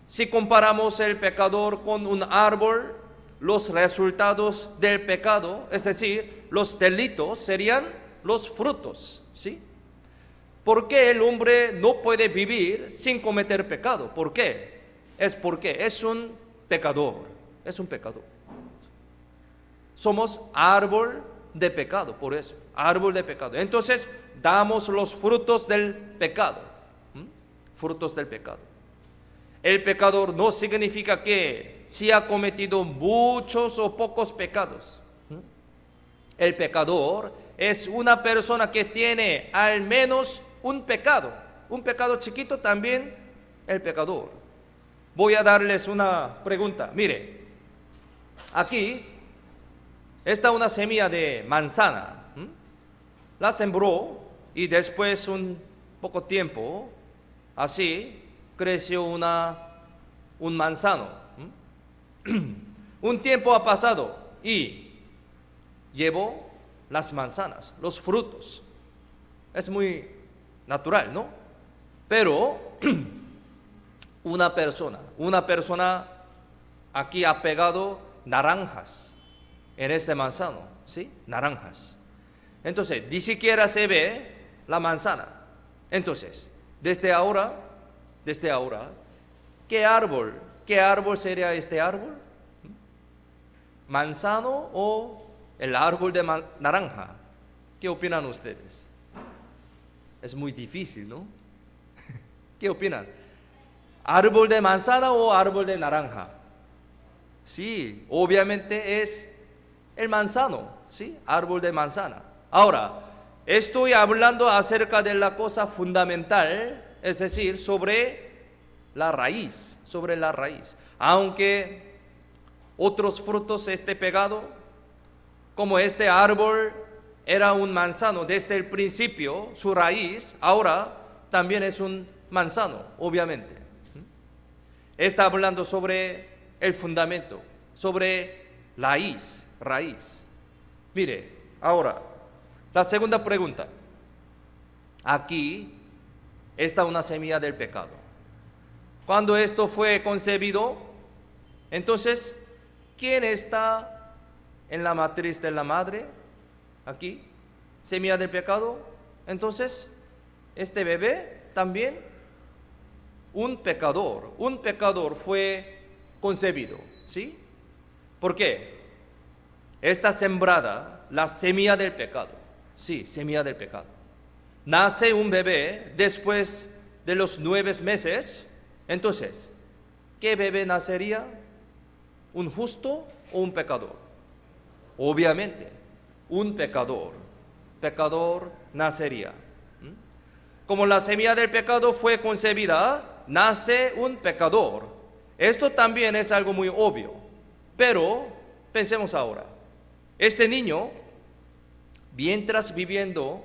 si comparamos el pecador con un árbol, los resultados del pecado, es decir, los delitos, serían los frutos, ¿sí? ¿Por qué el hombre no puede vivir sin cometer pecado? ¿Por qué? Es porque es un pecador, es un pecador. Somos árbol de pecado, por eso, árbol de pecado. Entonces, damos los frutos del pecado, frutos del pecado. El pecador no significa que si ha cometido muchos o pocos pecados. El pecador es una persona que tiene al menos un pecado chiquito también, el pecador. Voy a darles una pregunta. Mire, aquí está una semilla de manzana. La sembró y después un poco tiempo, así creció un manzano. Un tiempo ha pasado y llevó las manzanas, los frutos. Es muy natural, ¿no? Pero una persona aquí ha pegado naranjas en este manzano, ¿sí? Naranjas. Entonces, ni siquiera se ve la manzana. Entonces, desde ahora, ¿qué árbol sería este árbol? ¿Manzano o el árbol de naranja? ¿Qué opinan ustedes? Es muy difícil, ¿no? ¿Qué opinan? ¿Árbol de manzana o árbol de naranja? Sí, obviamente es el manzano, ¿sí? Árbol de manzana. Ahora, estoy hablando acerca de la cosa fundamental, es decir, sobre la raíz, Aunque otros frutos esté pegado, como este árbol era un manzano desde el principio, su raíz, ahora también es un manzano, obviamente. Está hablando sobre el fundamento, sobre raíz. Mire, ahora, la segunda pregunta. Aquí está una semilla del pecado. Cuando esto fue concebido, entonces, ¿quién está en la matriz de la madre? Aquí, semilla del pecado. Entonces, este bebé también, un pecador fue concebido, ¿sí? ¿Por qué? Está sembrada la semilla del pecado, sí, semilla del pecado. Nace un bebé después de los 9 meses, entonces, ¿qué bebé nacería? ¿Un justo o un pecador? Obviamente, un pecador nacería. Como la semilla del pecado fue concebida, nace un pecador. Esto también es algo muy obvio, pero pensemos ahora. Este niño, mientras viviendo,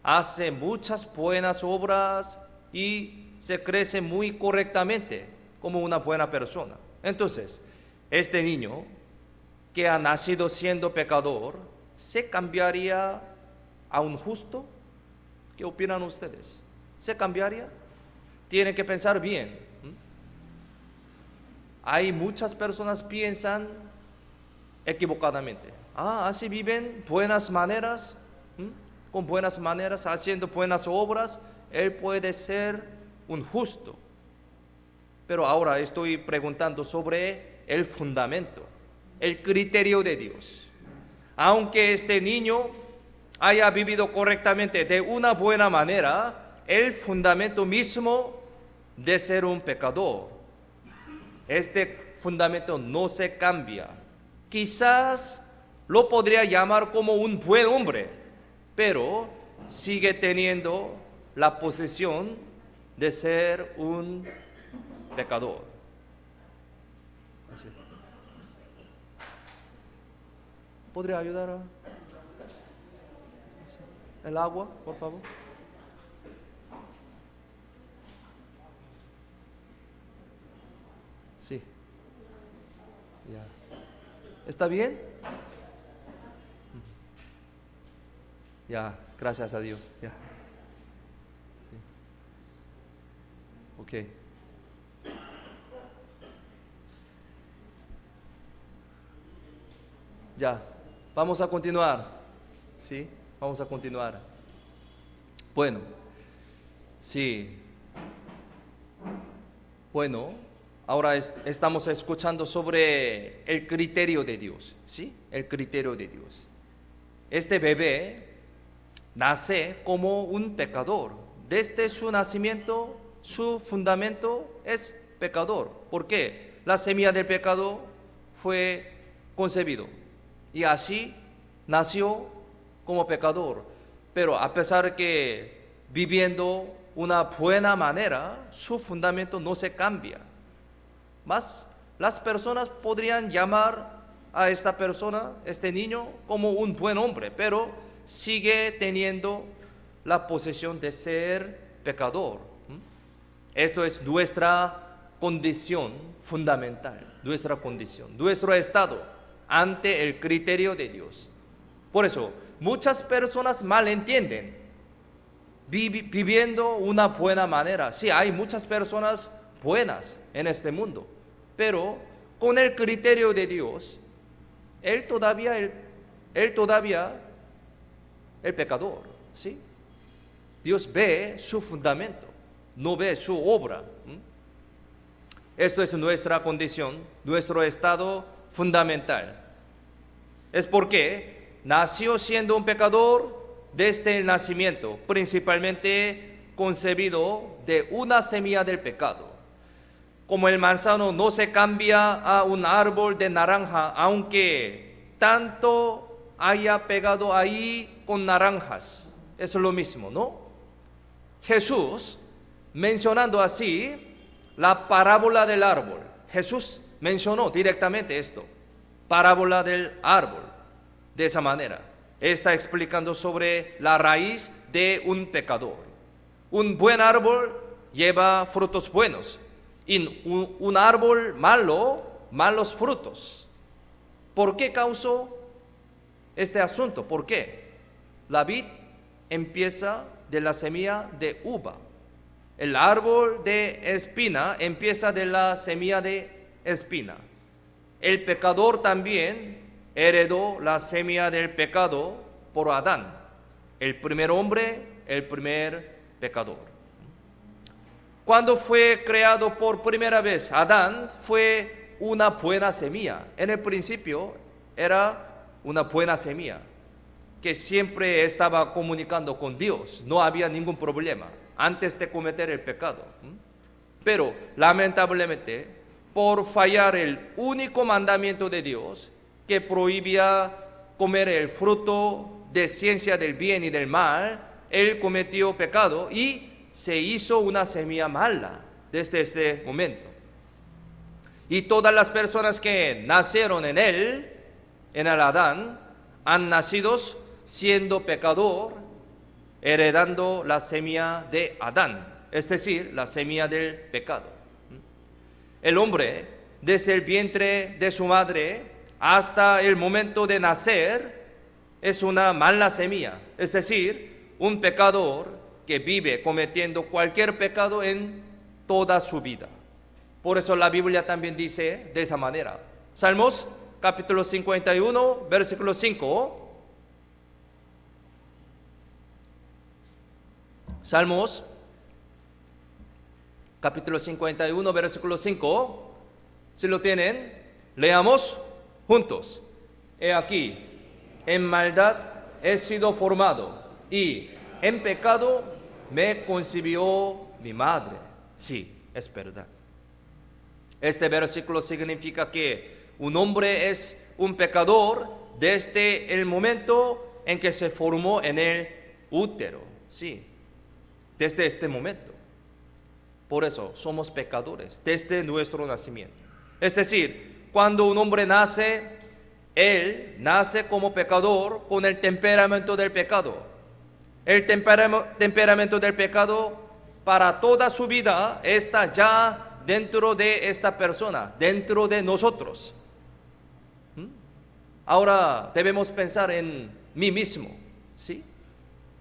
hace muchas buenas obras y se crece muy correctamente como una buena persona. Entonces, este niño que ha nacido siendo pecador, ¿se cambiaría a un justo? ¿Qué opinan ustedes? ¿Se cambiaría? Tienen que pensar bien. Hay muchas personas que piensan equivocadamente. Así viven buenas maneras, con buenas maneras, haciendo buenas obras, él puede ser un justo. Pero ahora estoy preguntando sobre el fundamento, el criterio de Dios. Aunque este niño haya vivido correctamente de una buena manera, el fundamento mismo de ser un pecador, este fundamento no se cambia. Quizás lo podría llamar como un buen hombre, pero sigue teniendo la posición de ser un pecador. Así. ¿Podría ayudar a el agua, por favor? Sí. Ya. ¿Está bien? Ya, gracias a Dios. Ya. Sí. Ok. Ya, vamos a continuar. ¿Sí? Vamos a continuar. Bueno, sí. Bueno, ahora estamos escuchando sobre el criterio de Dios, ¿sí? El criterio de Dios. Este bebé nace como un pecador. Desde su nacimiento, su fundamento es pecador. ¿Por qué? La semilla del pecado fue concebido y así nació como pecador, pero a pesar que viviendo una buena manera, su fundamento no se cambia. Más las personas podrían llamar a esta persona, este niño, como un buen hombre, pero sigue teniendo la posesión de ser pecador. Esto es nuestra condición fundamental, nuestra condición, nuestro estado ante el criterio de Dios. Por eso, muchas personas malentienden viviendo una buena manera. Sí, hay muchas personas buenas en este mundo, pero con el criterio de Dios, él todavía el pecador, ¿sí? Dios ve su fundamento, no ve su obra. Esto es nuestra condición, nuestro estado fundamental. Es porque nació siendo un pecador desde el nacimiento, principalmente concebido de una semilla del pecado. Como el manzano no se cambia a un árbol de naranja, aunque tanto haya pegado ahí con naranjas. Es lo mismo, ¿no? Jesús, mencionando así la parábola del árbol, Jesús mencionó directamente esto, parábola del árbol, de esa manera. Está explicando sobre la raíz de un pecador. Un buen árbol lleva frutos buenos y un árbol malo, malos frutos. ¿Por qué causó este asunto? ¿Por qué? La vid empieza de la semilla de uva. El árbol de espina empieza de la semilla de espina. El pecador también heredó la semilla del pecado por Adán, el primer hombre, el primer pecador. Cuando fue creado por primera vez Adán, fue una buena semilla. En el principio era una buena semilla que siempre estaba comunicando con Dios. No había ningún problema antes de cometer el pecado. Pero lamentablemente, por fallar el único mandamiento de Dios que prohibía comer el fruto de ciencia del bien y del mal, él cometió pecado y se hizo una semilla mala desde este momento. Y todas las personas que nacieron en él, en el Adán, han nacido siendo pecador, heredando la semilla de Adán, es decir, la semilla del pecado. El hombre, desde el vientre de su madre hasta el momento de nacer, es una mala semilla, es decir, un pecador que vive cometiendo cualquier pecado en toda su vida. Por eso la Biblia también dice de esa manera. Salmos capítulo 51, versículo 5. Salmos capítulo 51, versículo 5. Si lo tienen, leamos juntos. He aquí, en maldad he sido formado y en pecado me concibió mi madre. Sí, es verdad. Este versículo significa que un hombre es un pecador desde el momento en que se formó en el útero. Sí, desde este momento. Por eso somos pecadores desde nuestro nacimiento. Es decir, cuando un hombre nace, él nace como pecador con el temperamento del pecado. El temperamento del pecado para toda su vida está ya dentro de esta persona, dentro de nosotros. Ahora debemos pensar en mí mismo, ¿sí?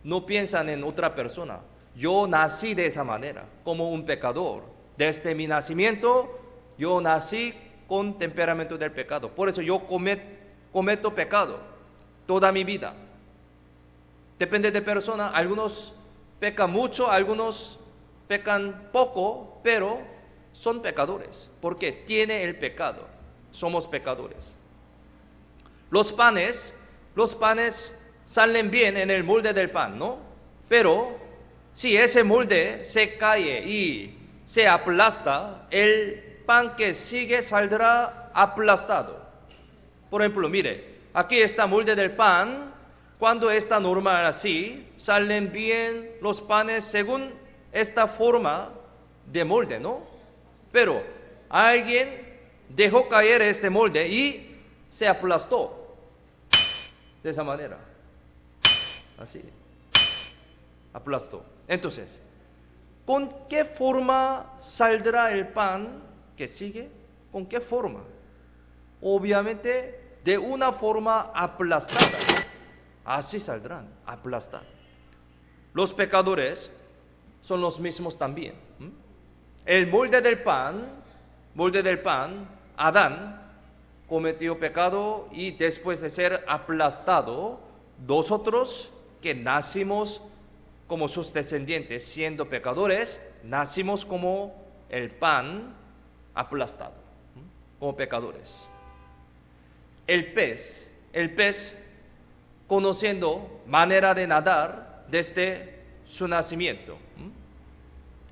No piensan en otra persona. Yo nací de esa manera, como un pecador. Desde mi nacimiento, yo nací con temperamento del pecado. Por eso yo cometo pecado toda mi vida. Depende de persona. Algunos pecan mucho, algunos pecan poco, pero son pecadores, porque tiene el pecado. Somos pecadores. Los panes salen bien en el molde del pan, ¿no? Pero si ese molde se cae y se aplasta, el pan que sigue saldrá aplastado. Por ejemplo, mire, aquí está el molde del pan. Cuando está normal así, salen bien los panes según esta forma de molde, ¿no? Pero alguien dejó caer este molde y se aplastó. De esa manera. Así. Aplastó. Entonces, ¿con qué forma saldrá el pan que sigue? ¿Con qué forma? Obviamente, de una forma aplastada. Así saldrán, aplastados. Los pecadores son los mismos también. El molde del pan, Adán cometió pecado y después de ser aplastado, nosotros que nacimos como sus descendientes, siendo pecadores, nacimos como el pan aplastado, como pecadores. El pez, conociendo manera de nadar desde su nacimiento,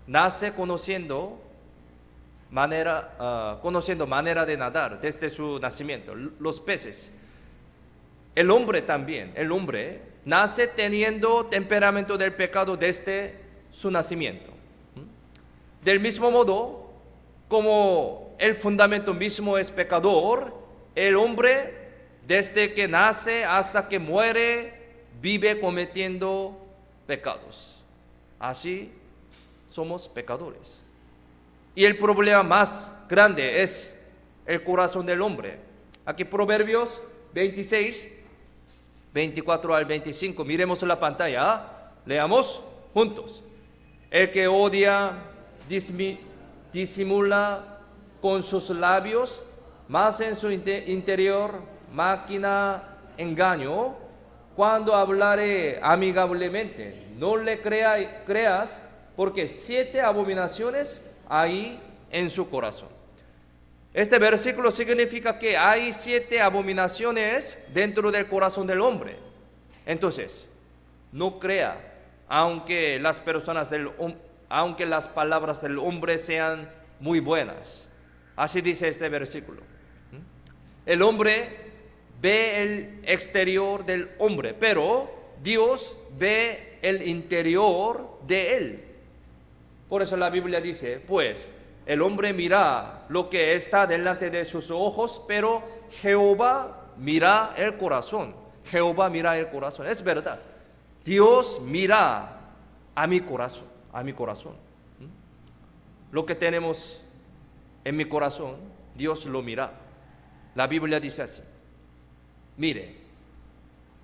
nace conociendo manera de nadar desde su nacimiento. Los peces el hombre también, el hombre nace teniendo temperamento del pecado desde su nacimiento. Del mismo modo, como el fundamento mismo es pecador, el hombre desde que nace hasta que muere vive cometiendo pecados. Así somos pecadores. Y el problema más grande es el corazón del hombre. Aquí Proverbios 26, 24 al 25. Miremos la pantalla. Leamos juntos. El que odia disimula con sus labios, mas en su interior maquina engaño. Cuando hablare amigablemente, no le creas, porque 7 abominaciones hay en su corazón. Este versículo significa que hay 7 abominaciones dentro del corazón del hombre. Entonces, no crea, aunque las palabras del hombre sean muy buenas. Así dice este versículo. El hombre ve el exterior del hombre, pero Dios ve el interior de él. Por eso la Biblia dice, pues, el hombre mira lo que está delante de sus ojos, pero Jehová mira el corazón. Jehová mira el corazón. Es verdad. Dios mira a mi corazón, a mi corazón. Lo que tenemos en mi corazón, Dios lo mira. La Biblia dice así. Mire,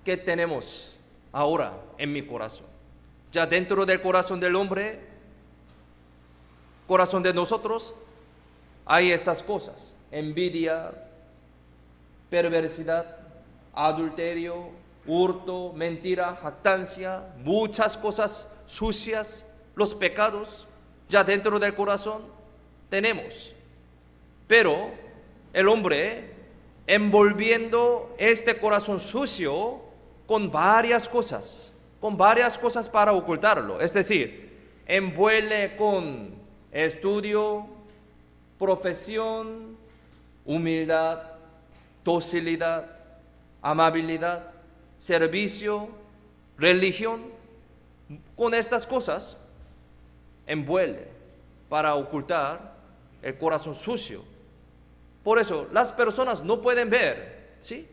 ¿qué tenemos ahora en mi corazón? Ya dentro del corazón del hombre, corazón de nosotros, hay estas cosas: envidia, perversidad, adulterio, hurto, mentira, jactancia, muchas cosas sucias, los pecados, ya dentro del corazón tenemos. Pero el hombre, envolviendo este corazón sucio con varias cosas para ocultarlo, es decir, envuelve con estudio, profesión, humildad, docilidad, amabilidad, servicio, religión. Con estas cosas envuelve para ocultar el corazón sucio. Por eso las personas no pueden ver, ¿sí?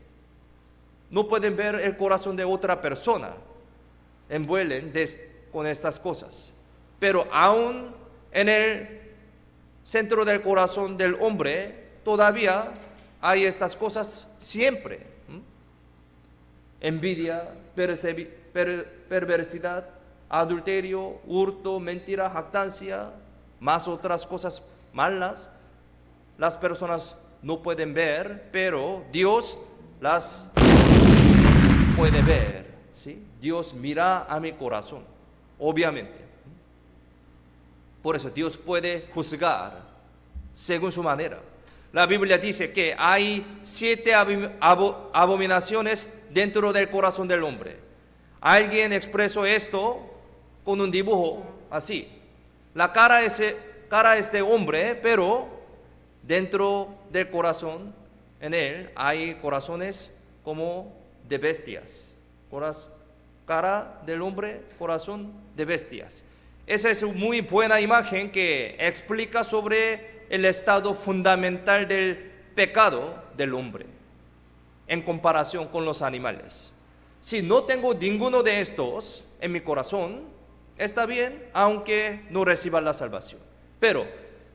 No pueden ver el corazón de otra persona. Envuelven con estas cosas. Pero aún en el centro del corazón del hombre todavía hay estas cosas siempre. Envidia, perversidad, adulterio, hurto, mentira, jactancia, más otras cosas malas. Las personas no pueden ver, pero Dios las puede ver, ¿sí? Dios mira a mi corazón, obviamente. Por eso Dios puede juzgar según su manera. La Biblia dice que hay 7 abominaciones dentro del corazón del hombre. Alguien expresó esto con un dibujo así. La cara es de hombre, pero dentro del corazón, en él, hay corazones como de bestias. Cara del hombre, corazón de bestias. Esa es una muy buena imagen que explica sobre el estado fundamental del pecado del hombre en comparación con los animales. Si no tengo ninguno de estos en mi corazón, está bien, aunque no reciba la salvación. Pero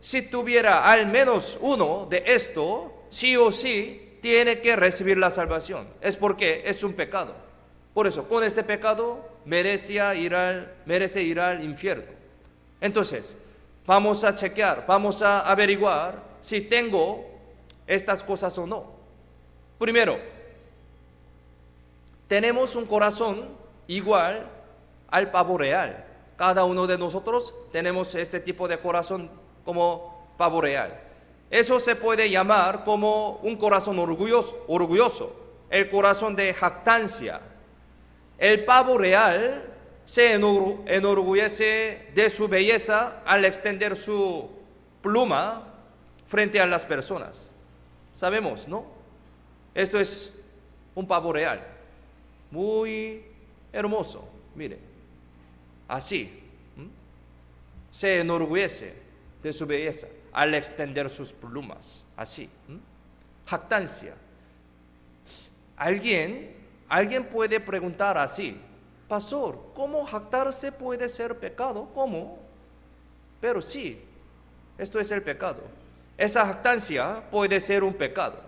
si tuviera al menos uno de esto, sí o sí tiene que recibir la salvación. Es porque es un pecado. Por eso, con este pecado merece ir al infierno. Entonces, vamos a chequear, vamos a averiguar si tengo estas cosas o no. Primero, tenemos un corazón igual al pavo real. Cada uno de nosotros tenemos este tipo de corazón como pavo real. Eso se puede llamar como un corazón orgulloso, el corazón de jactancia. El pavo real se enorgullece de su belleza al extender su pluma frente a las personas. Sabemos, ¿no? Esto es un pavo real. muy hermoso. Mire, así se enorgullece de su belleza al extender sus plumas. Así, jactancia. Alguien puede preguntar así: pastor, ¿cómo jactarse puede ser pecado? ¿Cómo? Pero sí, esto es el pecado. Esa jactancia puede ser un pecado.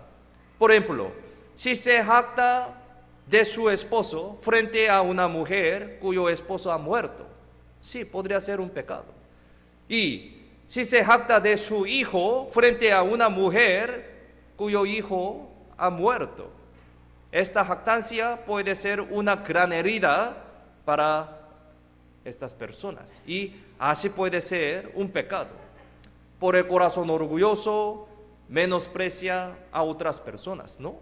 Por ejemplo, si se jacta de su esposo frente a una mujer cuyo esposo ha muerto, sí, podría ser un pecado. Y si se jacta de su hijo frente a una mujer cuyo hijo ha muerto, esta jactancia puede ser una gran herida para estas personas y así puede ser un pecado. Por el corazón orgulloso menosprecia a otras personas, ¿no?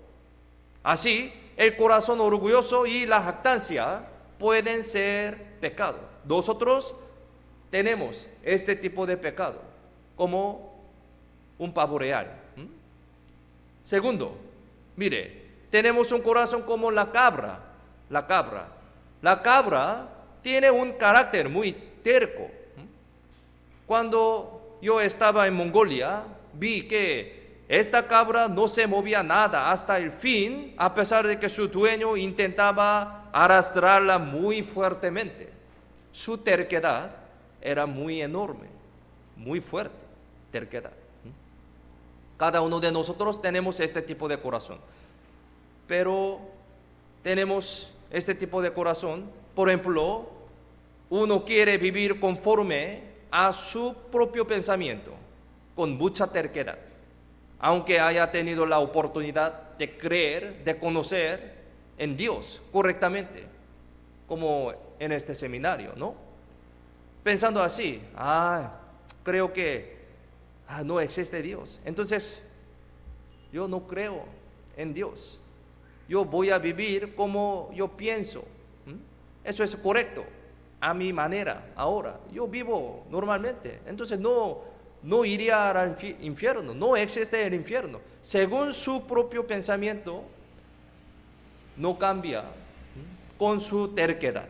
Así, el corazón orgulloso y la jactancia pueden ser pecado. Nosotros tenemos este tipo de pecado como un pavo real. Segundo, mire, tenemos un corazón como la cabra. La cabra tiene un carácter muy terco. Cuando yo estaba en Mongolia, vi que esta cabra no se movía nada hasta el fin, a pesar de que su dueño intentaba arrastrarla muy fuertemente. Su terquedad era muy enorme, muy fuerte, terquedad. Cada uno de nosotros tenemos este tipo de corazón, pero tenemos este tipo de corazón. Por ejemplo, uno quiere vivir conforme a su propio pensamiento, con mucha terquedad, aunque haya tenido la oportunidad de creer, de conocer en Dios correctamente, como en este seminario, ¿no? Pensando así: creo que no existe Dios, entonces yo no creo en Dios, yo voy a vivir como yo pienso. Eso es correcto, a mi manera. Ahora, yo vivo normalmente, entonces no iría al infierno, no existe el infierno. Según su propio pensamiento, no cambia con su terquedad.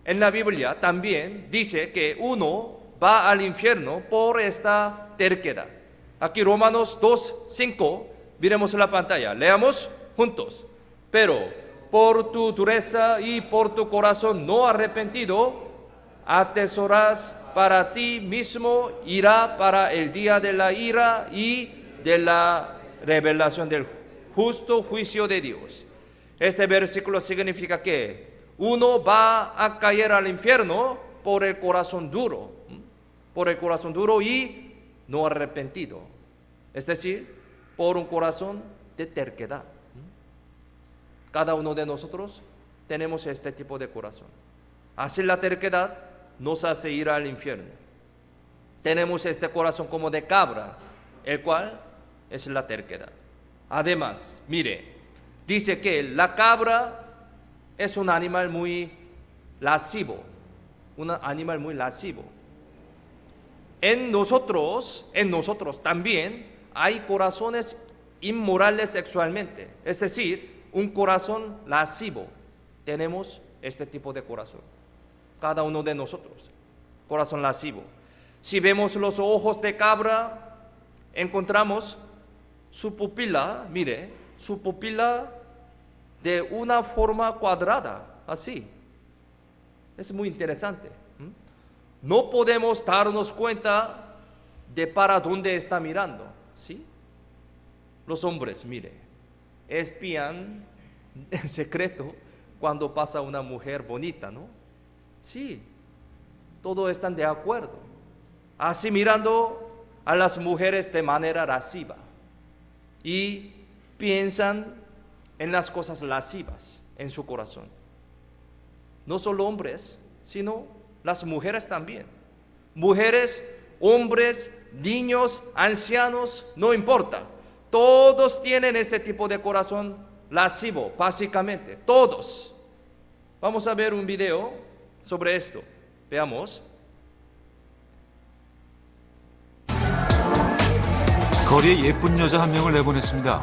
En la Biblia también dice que uno va al infierno por esta terquedad. Aquí Romanos 2:5, miremos en la pantalla, leamos juntos. Pero por tu dureza y por tu corazón no arrepentido, atesoras para ti mismo ira para el día de la ira y de la revelación del justo juicio de Dios. Este versículo significa que uno va a caer al infierno por el corazón duro y no arrepentido, es decir, por un corazón de terquedad. Cada uno de nosotros tenemos este tipo de corazón. Así la terquedad nos hace ir al infierno. Tenemos este corazón como de cabra, el cual es la terquedad. Además, mire, dice que la cabra es un animal muy lascivo, En nosotros también hay corazones inmorales sexualmente, es decir, un corazón lascivo. Tenemos este tipo de corazón, cada uno de nosotros, corazón lascivo. Si vemos los ojos de cabra, encontramos su pupila, mire, su pupila de una forma cuadrada, así. Es muy interesante. No podemos darnos cuenta de para dónde está mirando, ¿sí? Los hombres, mire, espían en secreto cuando pasa una mujer bonita, ¿no? Sí, todos están de acuerdo. Así mirando a las mujeres de manera lasciva y piensan en las cosas lascivas en su corazón. No solo hombres, sino las mujeres también. Mujeres, hombres, niños, ancianos, no importa. Todos tienen este tipo de corazón lascivo, básicamente, todos. Vamos a ver un video sobre esto. Veamos. 거리에 예쁜 여자 한 명을 내보냈습니다.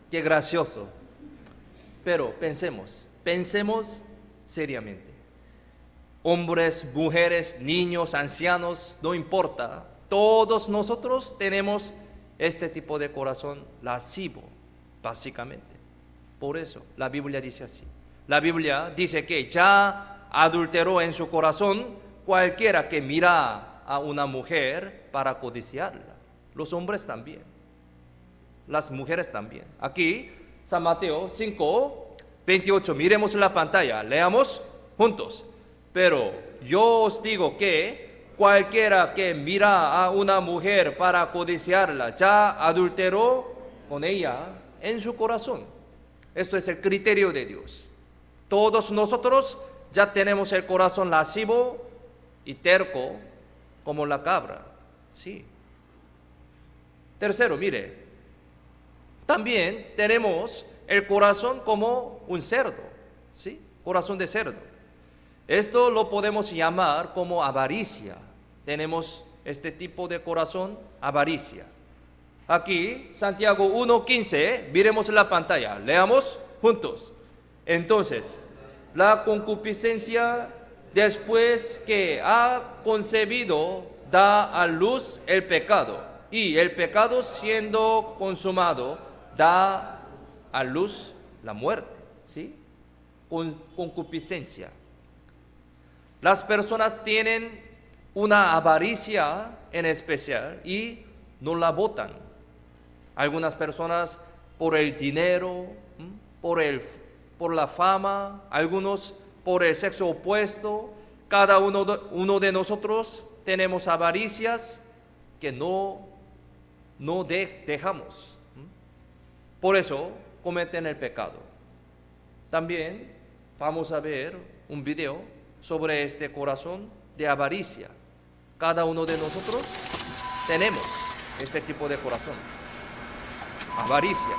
Qué gracioso. Pero pensemos seriamente. Hombres, mujeres, niños, ancianos, no importa. Todos nosotros tenemos este tipo de corazón lascivo, básicamente. Por eso la Biblia dice así. La Biblia dice que ya adulteró en su corazón cualquiera que mira a una mujer para codiciarla. Los hombres también. Las mujeres también. Aquí, San Mateo 5:28. Miremos la pantalla, leamos juntos. Pero yo os digo que cualquiera que mira a una mujer para codiciarla, ya adulteró con ella en su corazón. Esto es el criterio de Dios. Todos nosotros ya tenemos el corazón lascivo y terco como la cabra. Sí. Tercero, mire. También tenemos el corazón como un cerdo, ¿sí? Corazón de cerdo. Esto lo podemos llamar como avaricia. Tenemos este tipo de corazón, avaricia. Aquí, Santiago 1:15, miremos la pantalla, leamos juntos. Entonces, la concupiscencia, después que ha concebido, da a luz el pecado. Y el pecado, siendo consumado, da a luz la muerte, ¿sí? Concupiscencia. Las personas tienen una avaricia en especial y no la botan. Algunas personas por el dinero, por la fama, algunos por el sexo opuesto. Cada uno de nosotros tenemos avaricias que no dejamos. Por eso cometen el pecado. También vamos a ver un video sobre este corazón de avaricia. Cada uno de nosotros tenemos este tipo de corazón. Avaricia.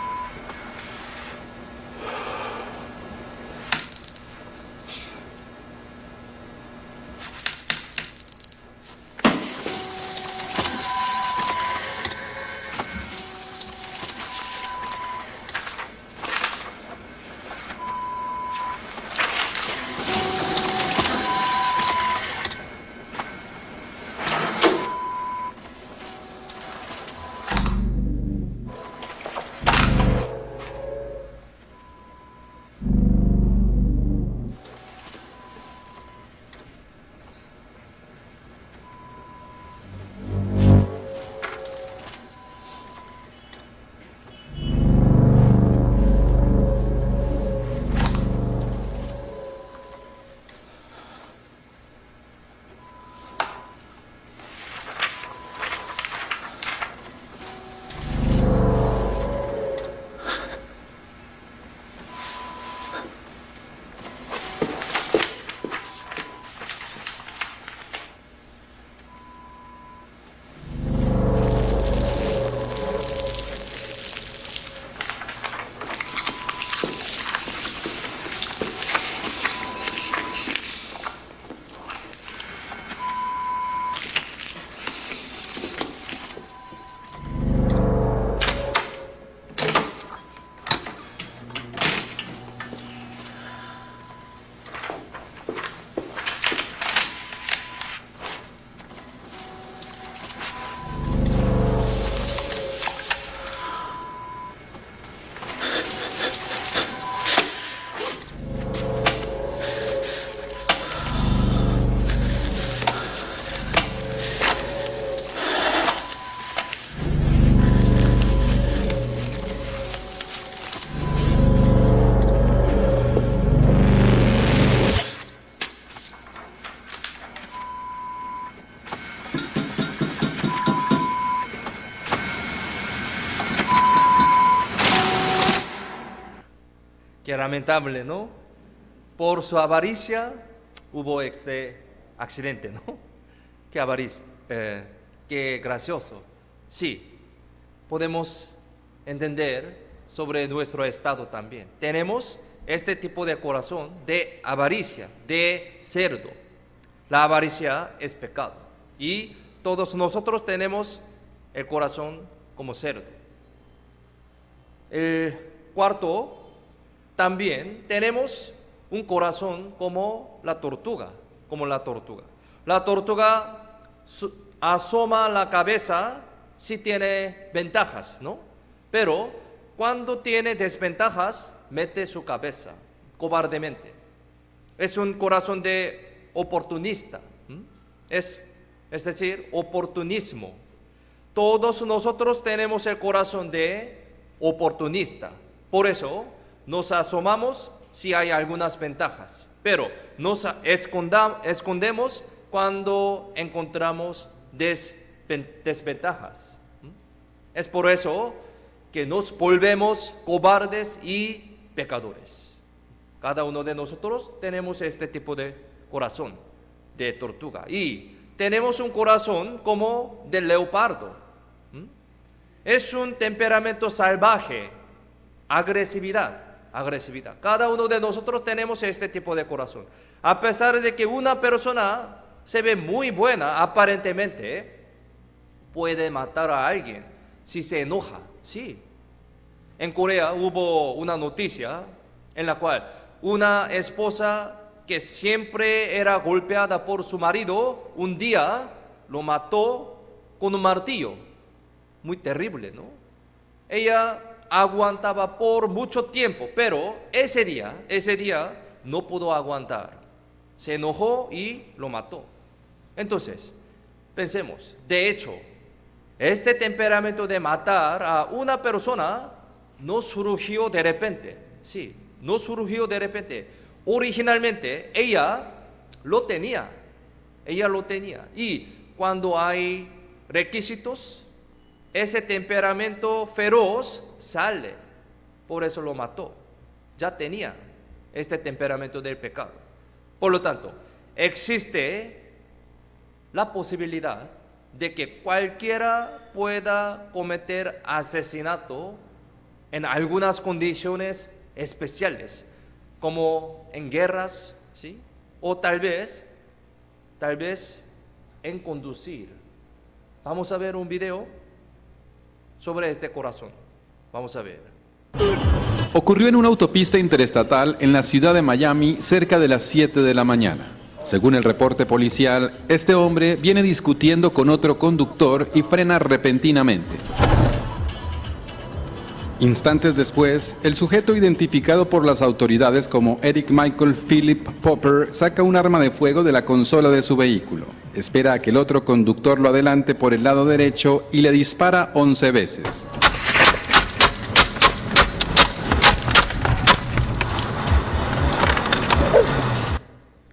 Qué lamentable, ¿no? Por su avaricia hubo este accidente, ¿no? Qué avaricia, qué gracioso. Sí, podemos entender sobre nuestro estado también. Tenemos este tipo de corazón de avaricia, de cerdo. La avaricia es pecado y todos nosotros tenemos el corazón como cerdo. El cuarto, también tenemos un corazón como la tortuga, La tortuga asoma la cabeza si tiene ventajas, ¿no? Pero cuando tiene desventajas, mete su cabeza cobardemente. Es un corazón de oportunista, es decir, oportunismo. Todos nosotros tenemos el corazón de oportunista. Por eso nos asomamos si hay algunas ventajas, pero nos escondemos cuando encontramos desventajas. Es por eso que nos volvemos cobardes y pecadores. Cada uno de nosotros tenemos este tipo de corazón de tortuga y tenemos un corazón como de leopardo. Es un temperamento salvaje, agresividad. Cada uno de nosotros tenemos este tipo de corazón. A pesar de que una persona se ve muy buena aparentemente, puede matar a alguien si se enoja. Sí. En Corea hubo una noticia en la cual una esposa que siempre era golpeada por su marido, un día lo mató con un martillo. Muy terrible, ¿no? Ella aguantaba por mucho tiempo, pero ese día no pudo aguantar. Se enojó y lo mató. Entonces, pensemos, de hecho, este temperamento de matar a una persona no surgió de repente. Sí, no surgió de repente. Originalmente ella lo tenía. Y cuando hay requisitos, ese temperamento feroz sale. Por eso lo mató. Ya tenía este temperamento del pecado. Por lo tanto, existe la posibilidad de que cualquiera pueda cometer asesinato en algunas condiciones especiales, como en guerras, ¿sí? O tal vez en conducir. Vamos a ver un video sobre este corazón. Vamos a ver. Ocurrió en una autopista interestatal en la ciudad de Miami cerca de las 7 de la mañana. Según el reporte policial, este hombre viene discutiendo con otro conductor y frena repentinamente. Instantes después, el sujeto identificado por las autoridades como Eric Michael Philip Popper saca un arma de fuego de la consola de su vehículo. Espera a que el otro conductor lo adelante por el lado derecho y le dispara 11 veces.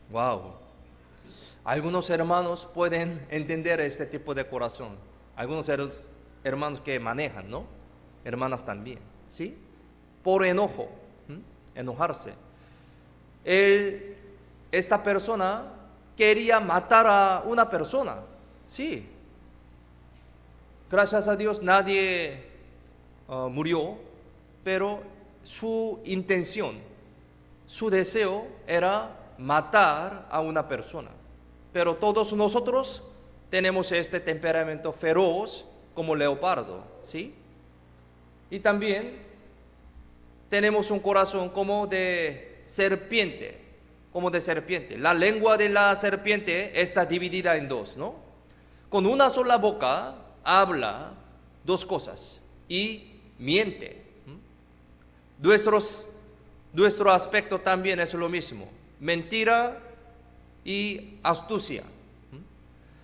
Wow. Algunos hermanos pueden entender este tipo de corazón. Algunos hermanos que manejan, ¿no? Hermanas también, ¿sí? Por enojo, enojarse. Esta persona quería matar a una persona, sí. Gracias a Dios nadie murió, pero su intención, su deseo era matar a una persona. Pero todos nosotros tenemos este temperamento feroz como leopardo, ¿sí? Y también tenemos un corazón como de serpiente, La lengua de la serpiente está dividida en dos, ¿no? Con una sola boca habla dos cosas y miente. Nuestro aspecto también es lo mismo, mentira y astucia.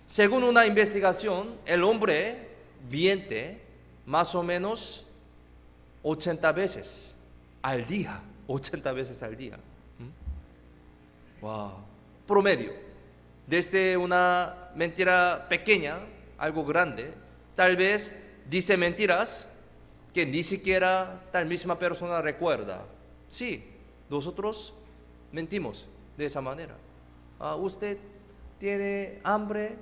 Según una investigación, el hombre miente más o menos 80 veces al día. 80 veces al día. Wow. Promedio. Desde una mentira pequeña, algo grande, tal vez dice mentiras que ni siquiera tal misma persona recuerda. Sí, nosotros mentimos de esa manera. ¿Usted tiene hambre?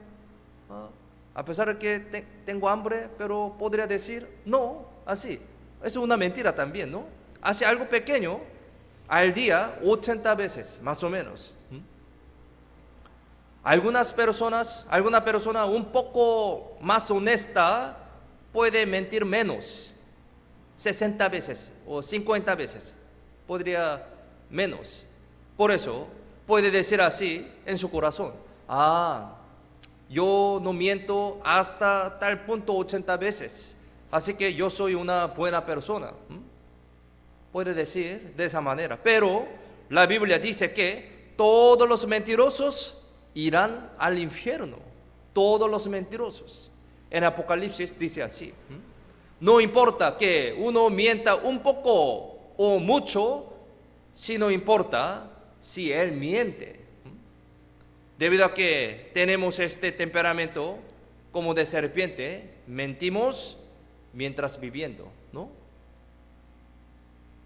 A pesar de que tengo hambre, pero podría decir no, así. Es una mentira también, ¿no? Hace algo pequeño al día 80 veces, más o menos. Alguna persona un poco más honesta puede mentir menos, 60 veces o 50 veces, podría menos. Por eso puede decir así en su corazón: yo no miento hasta tal punto 80 veces, así que yo soy una buena persona. Puede decir de esa manera, pero la Biblia dice que todos los mentirosos irán al infierno. Todos los mentirosos. En Apocalipsis dice así: no importa que uno mienta un poco o mucho, sino importa si él miente. Debido a que tenemos este temperamento como de serpiente, mentimos mientras viviendo, ¿no?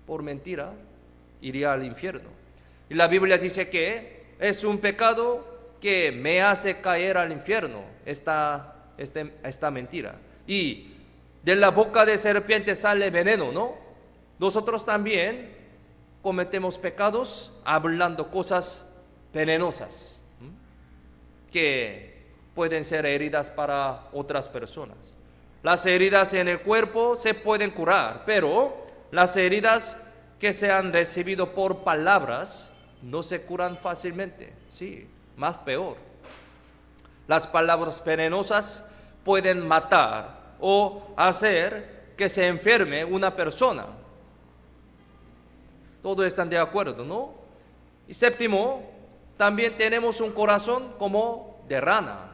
Por mentira iría al infierno. Y la Biblia dice que es un pecado que me hace caer al infierno, esta mentira. Y de la boca de serpiente sale veneno, ¿no? Nosotros también cometemos pecados hablando cosas venenosas, que pueden ser heridas para otras personas. Las heridas en el cuerpo se pueden curar, pero las heridas que se han recibido por palabras no se curan fácilmente, sí, más peor. Las palabras venenosas pueden matar o hacer que se enferme una persona. Todos están de acuerdo, ¿no? Y séptimo, también tenemos un corazón como de rana.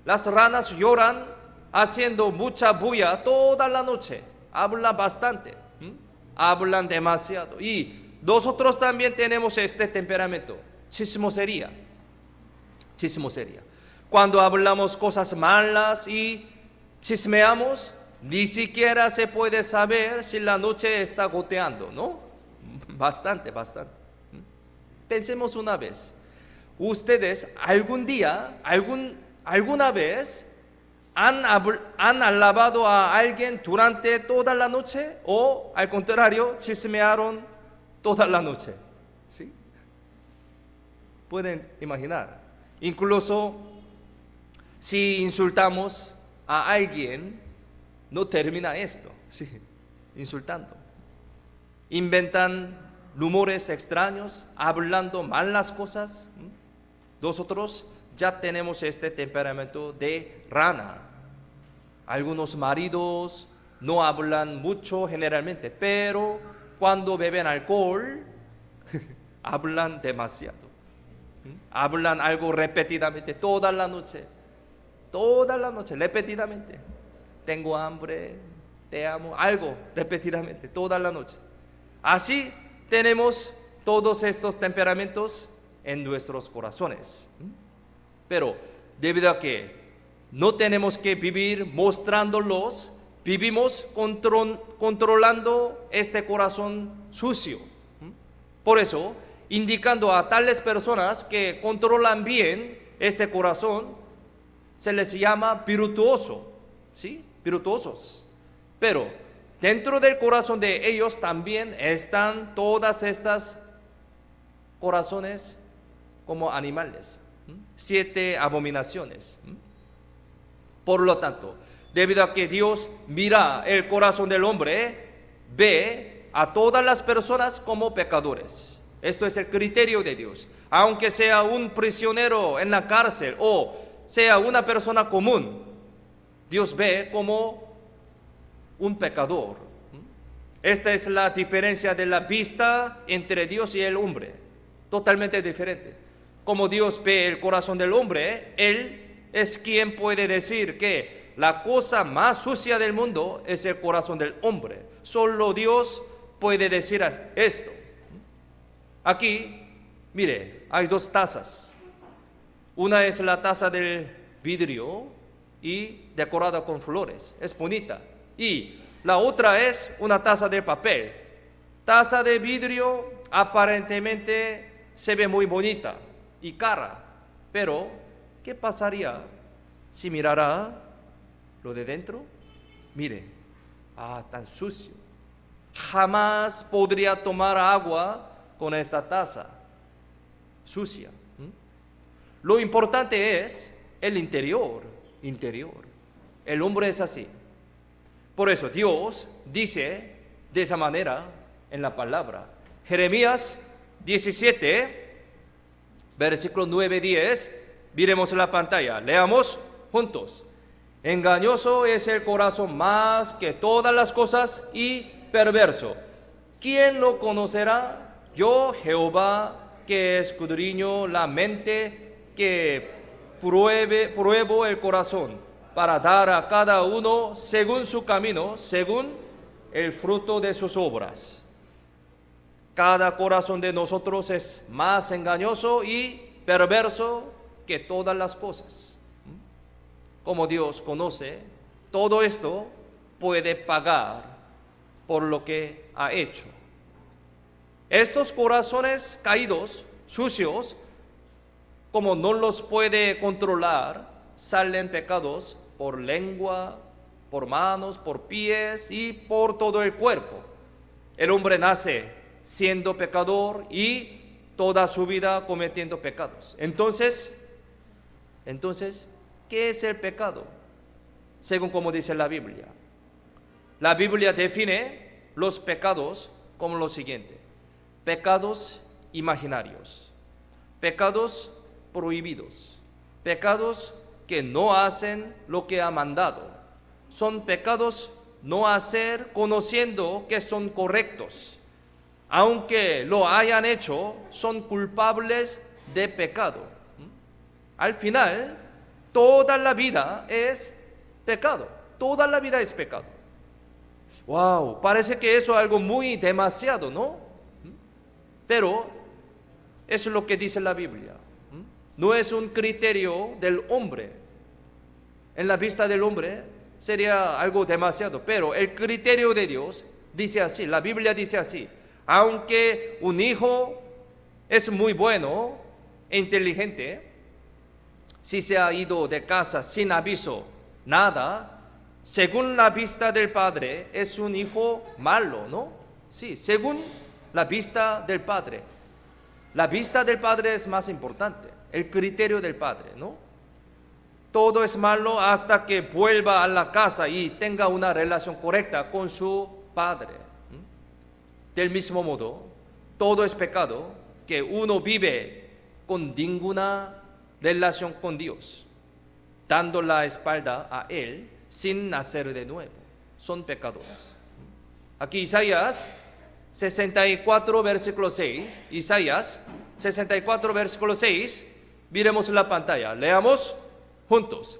Las ranas lloran haciendo mucha bulla toda la noche, hablan bastante, hablan demasiado. Y nosotros también tenemos este temperamento, chismosería. Cuando hablamos cosas malas y chismeamos, ni siquiera se puede saber si la noche está goteando, ¿no? Bastante. Pensemos una vez, ¿ustedes alguna vez han alabado a alguien durante toda la noche o al contrario, chismearon toda la noche? ¿Sí? Pueden imaginar. Incluso si insultamos a alguien, no termina esto, sí, insultando. Inventan rumores extraños, hablando malas cosas. Nosotros ya tenemos este temperamento de rana. Algunos maridos no hablan mucho generalmente, pero cuando beben alcohol, hablan demasiado. Hablan algo repetidamente, toda la noche, repetidamente. Tengo hambre, te amo, algo repetidamente, toda la noche. Así tenemos todos estos temperamentos en nuestros corazones. Pero debido a que no tenemos que vivir mostrándolos, vivimos controlando este corazón sucio. Por eso, indicando a tales personas que controlan bien este corazón, se les llama virtuoso, ¿sí? Virtuosos. Pero dentro del corazón de ellos también están todas estas corazones como animales, 7 abominaciones. Por lo tanto, debido a que Dios mira el corazón del hombre, ve a todas las personas como pecadores. Esto es el criterio de Dios. Aunque sea un prisionero en la cárcel o sea una persona común, Dios ve como un pecador. Esta es la diferencia de la vista entre Dios y el hombre. Totalmente diferente. Como Dios ve el corazón del hombre, Él es quien puede decir que la cosa más sucia del mundo es el corazón del hombre. Solo Dios puede decir esto. Aquí, mire, hay 2 tazas. Una es la taza del vidrio y decorada con flores. Es bonita. Y la otra es una taza de papel. Taza de vidrio aparentemente se ve muy bonita y cara. Pero, ¿qué pasaría si mirara lo de dentro? Mire, tan sucio. Jamás podría tomar agua con esta taza sucia. Lo importante es el interior. El hombre es así. Por eso Dios dice de esa manera en la palabra. Jeremías 17, versículo 9-10. Miremos en la pantalla. Leamos juntos. Engañoso es el corazón más que todas las cosas y perverso. ¿Quién lo conocerá? Yo, Jehová, que escudriño la mente, que pruebo el corazón, para dar a cada uno según su camino, según el fruto de sus obras. Cada corazón de nosotros es más engañoso y perverso que todas las cosas. Como Dios conoce todo esto, puede pagar por lo que ha hecho. Estos corazones caídos, sucios, como no los puede controlar, salen pecados por lengua, por manos, por pies y por todo el cuerpo. El hombre nace siendo pecador y toda su vida cometiendo pecados. Entonces, ¿qué es el pecado? Según como dice la Biblia. La Biblia define los pecados como lo siguiente: pecados imaginarios, pecados prohibidos, pecados que no hacen lo que ha mandado. Son pecados no hacer conociendo que son correctos. Aunque lo hayan hecho, son culpables de pecado. Al final, toda la vida es pecado. Toda la vida es pecado. Wow, parece que eso es algo muy demasiado, ¿no? Pero eso es lo que dice la Biblia. No es un criterio del hombre. En la vista del hombre sería algo demasiado, pero el criterio de Dios dice así, la Biblia dice así: aunque un hijo es muy bueno e inteligente, si se ha ido de casa sin aviso, nada, según la vista del padre, es un hijo malo, ¿no? Sí, según la vista del padre. La vista del padre es más importante, el criterio del padre, ¿no? Todo es malo hasta que vuelva a la casa y tenga una relación correcta con su padre. Del mismo modo, todo es pecado que uno vive con ninguna relación con Dios, dando la espalda a Él sin nacer de nuevo. Son pecadores. Aquí Isaías 64, versículo 6. Isaías 64, versículo 6. Miremos en la pantalla. Leamos juntos.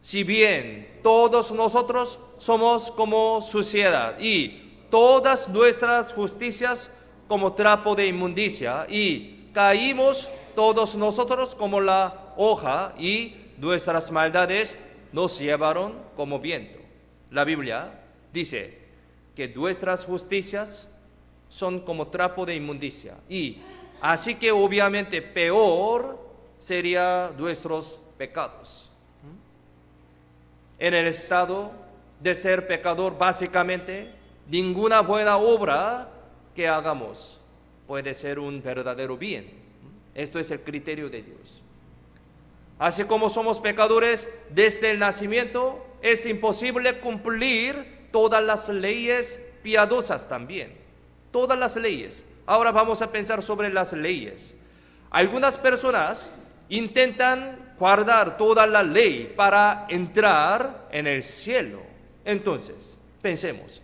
Si bien todos nosotros somos como suciedad y todas nuestras justicias como trapo de inmundicia, y caímos todos nosotros como la hoja, y nuestras maldades nos llevaron como viento. La Biblia dice que nuestras justicias son como trapo de inmundicia, y así que obviamente peor sería nuestros pecados. En el estado de ser pecador, básicamente, ninguna buena obra que hagamos puede ser un verdadero bien. Esto es el criterio de Dios. Así como somos pecadores desde el nacimiento, es imposible cumplir todas las leyes piadosas también. Todas las leyes. Ahora vamos a pensar sobre las leyes. Algunas personas intentan guardar toda la ley para entrar en el cielo. Entonces, pensemos,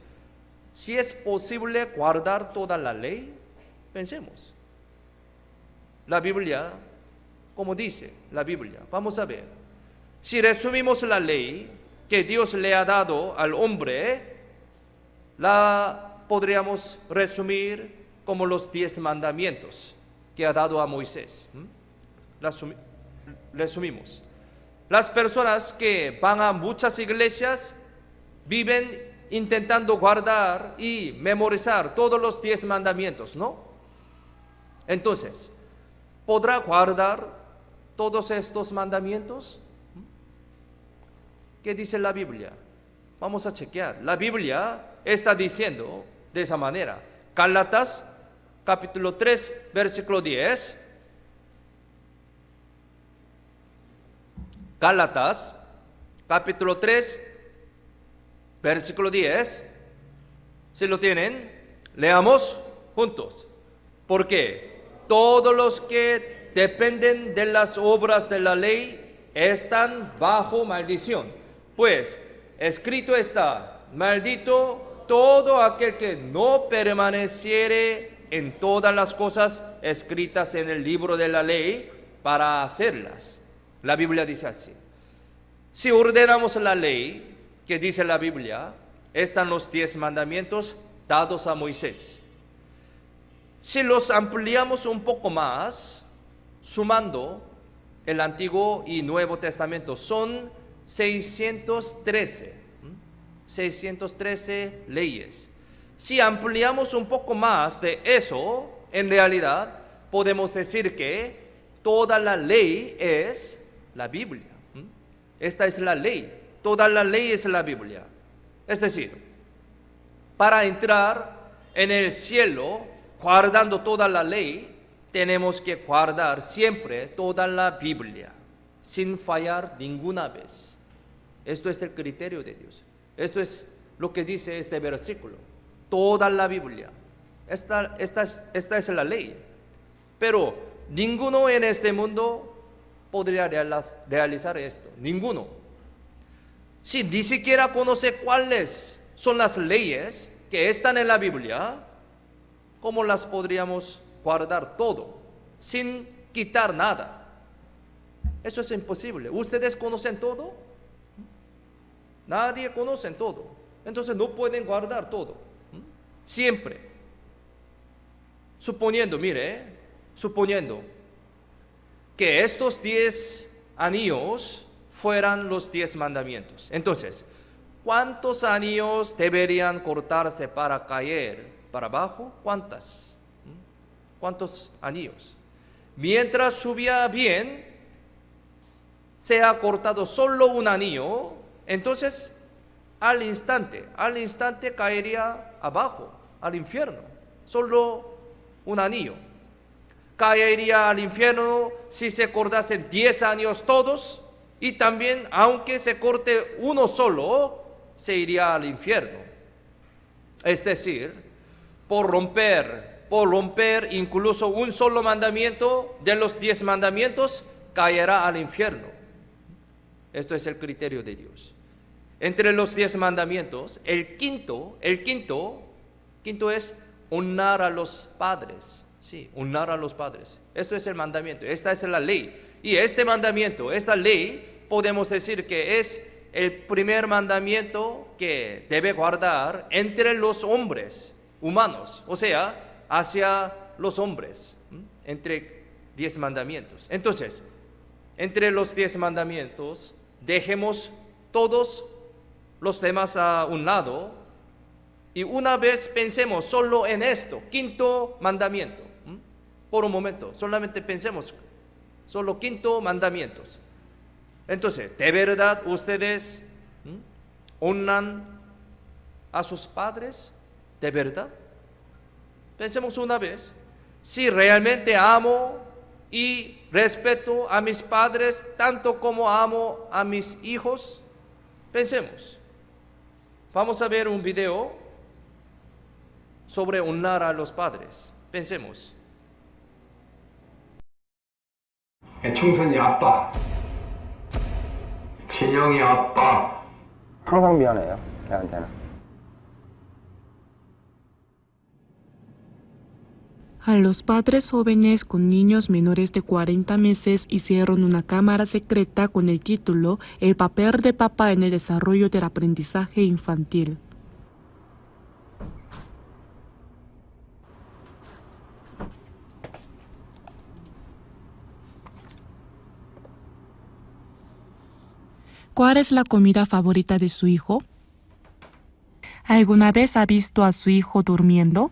si es posible guardar toda la ley, pensemos. La Biblia, como dice la Biblia, vamos a ver. Si resumimos la ley que Dios le ha dado al hombre, la podríamos resumir como los 10 mandamientos que ha dado a Moisés. Resumimos. Las personas que van a muchas iglesias viven intentando guardar y memorizar todos los 10 mandamientos, ¿no? Entonces, ¿podrá guardar todos estos mandamientos? ¿Qué dice la Biblia? Vamos a chequear. La Biblia está diciendo de esa manera. Gálatas capítulo 3, versículo 10. Gálatas capítulo 3, versículo 10. Si lo tienen, leamos juntos. Porque todos los que dependen de las obras de la ley están bajo maldición. Pues escrito está, maldito todo aquel que no permaneciere en todas las cosas escritas en el libro de la ley para hacerlas. La Biblia dice así. Si ordenamos la ley que dice la Biblia, están los 10 mandamientos dados a Moisés. Si los ampliamos un poco más, sumando el Antiguo y Nuevo Testamento, son 613 leyes. Si ampliamos un poco más de eso, en realidad podemos decir que toda la ley es la Biblia. Esta es la ley. Toda la ley es la Biblia. Es decir, para entrar en el cielo guardando toda la ley, tenemos que guardar siempre toda la Biblia, sin fallar ninguna vez. Esto es el criterio de Dios. Esto es lo que dice este versículo. Toda la Biblia. Esta es la ley. Pero ninguno en este mundo podría realizar esto. Ninguno. Si ni siquiera conoce cuáles son las leyes que están en la Biblia, ¿cómo las podríamos guardar todo, sin quitar nada? Eso es imposible. ¿Ustedes conocen todo? Nadie conoce todo. Entonces no pueden guardar todo. Siempre. Suponiendo que estos 10 anillos fueran los 10 mandamientos. Entonces, ¿cuántos anillos deberían cortarse para caer para abajo? ¿Cuántos anillos? Mientras subía bien, se ha cortado solo un anillo, entonces al instante caería abajo, al infierno. Solo un anillo. Caería al infierno si se cortasen 10 anillos todos, y también aunque se corte uno solo, se iría al infierno. Es decir, por romper incluso un solo mandamiento de los 10 mandamientos, caerá al infierno. Esto es el criterio de Dios. Entre los 10 mandamientos, el quinto es honrar a los padres. Sí, honrar a los padres. Esto es el mandamiento, esta es la ley. Y este mandamiento, esta ley, podemos decir que es el primer mandamiento que debe guardar entre los hombres humanos, o sea, hacia los hombres, entre 10 mandamientos. Entonces, entre los 10 mandamientos, dejemos todos los demás a un lado y una vez pensemos solo en esto, quinto mandamiento. Por un momento, solamente pensemos, solo quinto mandamiento. Entonces, ¿de verdad ustedes honran a sus padres? ¿De verdad? Pensemos una vez. Si realmente amo y respeto a mis padres tanto como amo a mis hijos, pensemos. Vamos a ver un video sobre honrar a los padres. Pensemos. 청선이 아빠, 진영이 아빠. 항상 미안해요, 걔한테는. A los padres jóvenes con niños menores de 40 meses hicieron una cámara secreta con el título El papel de papá en el desarrollo del aprendizaje infantil. ¿Cuál es la comida favorita de su hijo? ¿Alguna vez ha visto a su hijo durmiendo?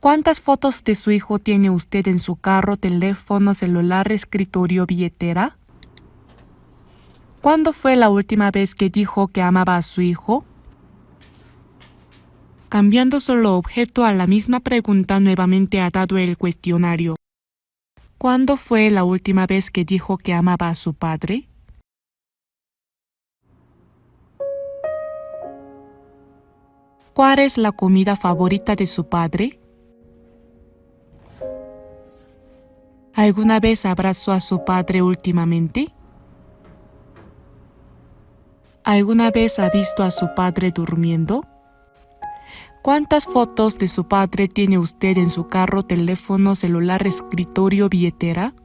¿Cuántas fotos de su hijo tiene usted en su carro, teléfono, celular, escritorio, billetera? ¿Cuándo fue la última vez que dijo que amaba a su hijo? Cambiando solo objeto a la misma pregunta, nuevamente ha dado el cuestionario. ¿Cuándo fue la última vez que dijo que amaba a su padre? ¿Cuál es la comida favorita de su padre? ¿Alguna vez abrazó a su padre últimamente? ¿Alguna vez ha visto a su padre durmiendo? ¿Cuántas fotos de su padre tiene usted en su carro, teléfono, celular, escritorio, billetera?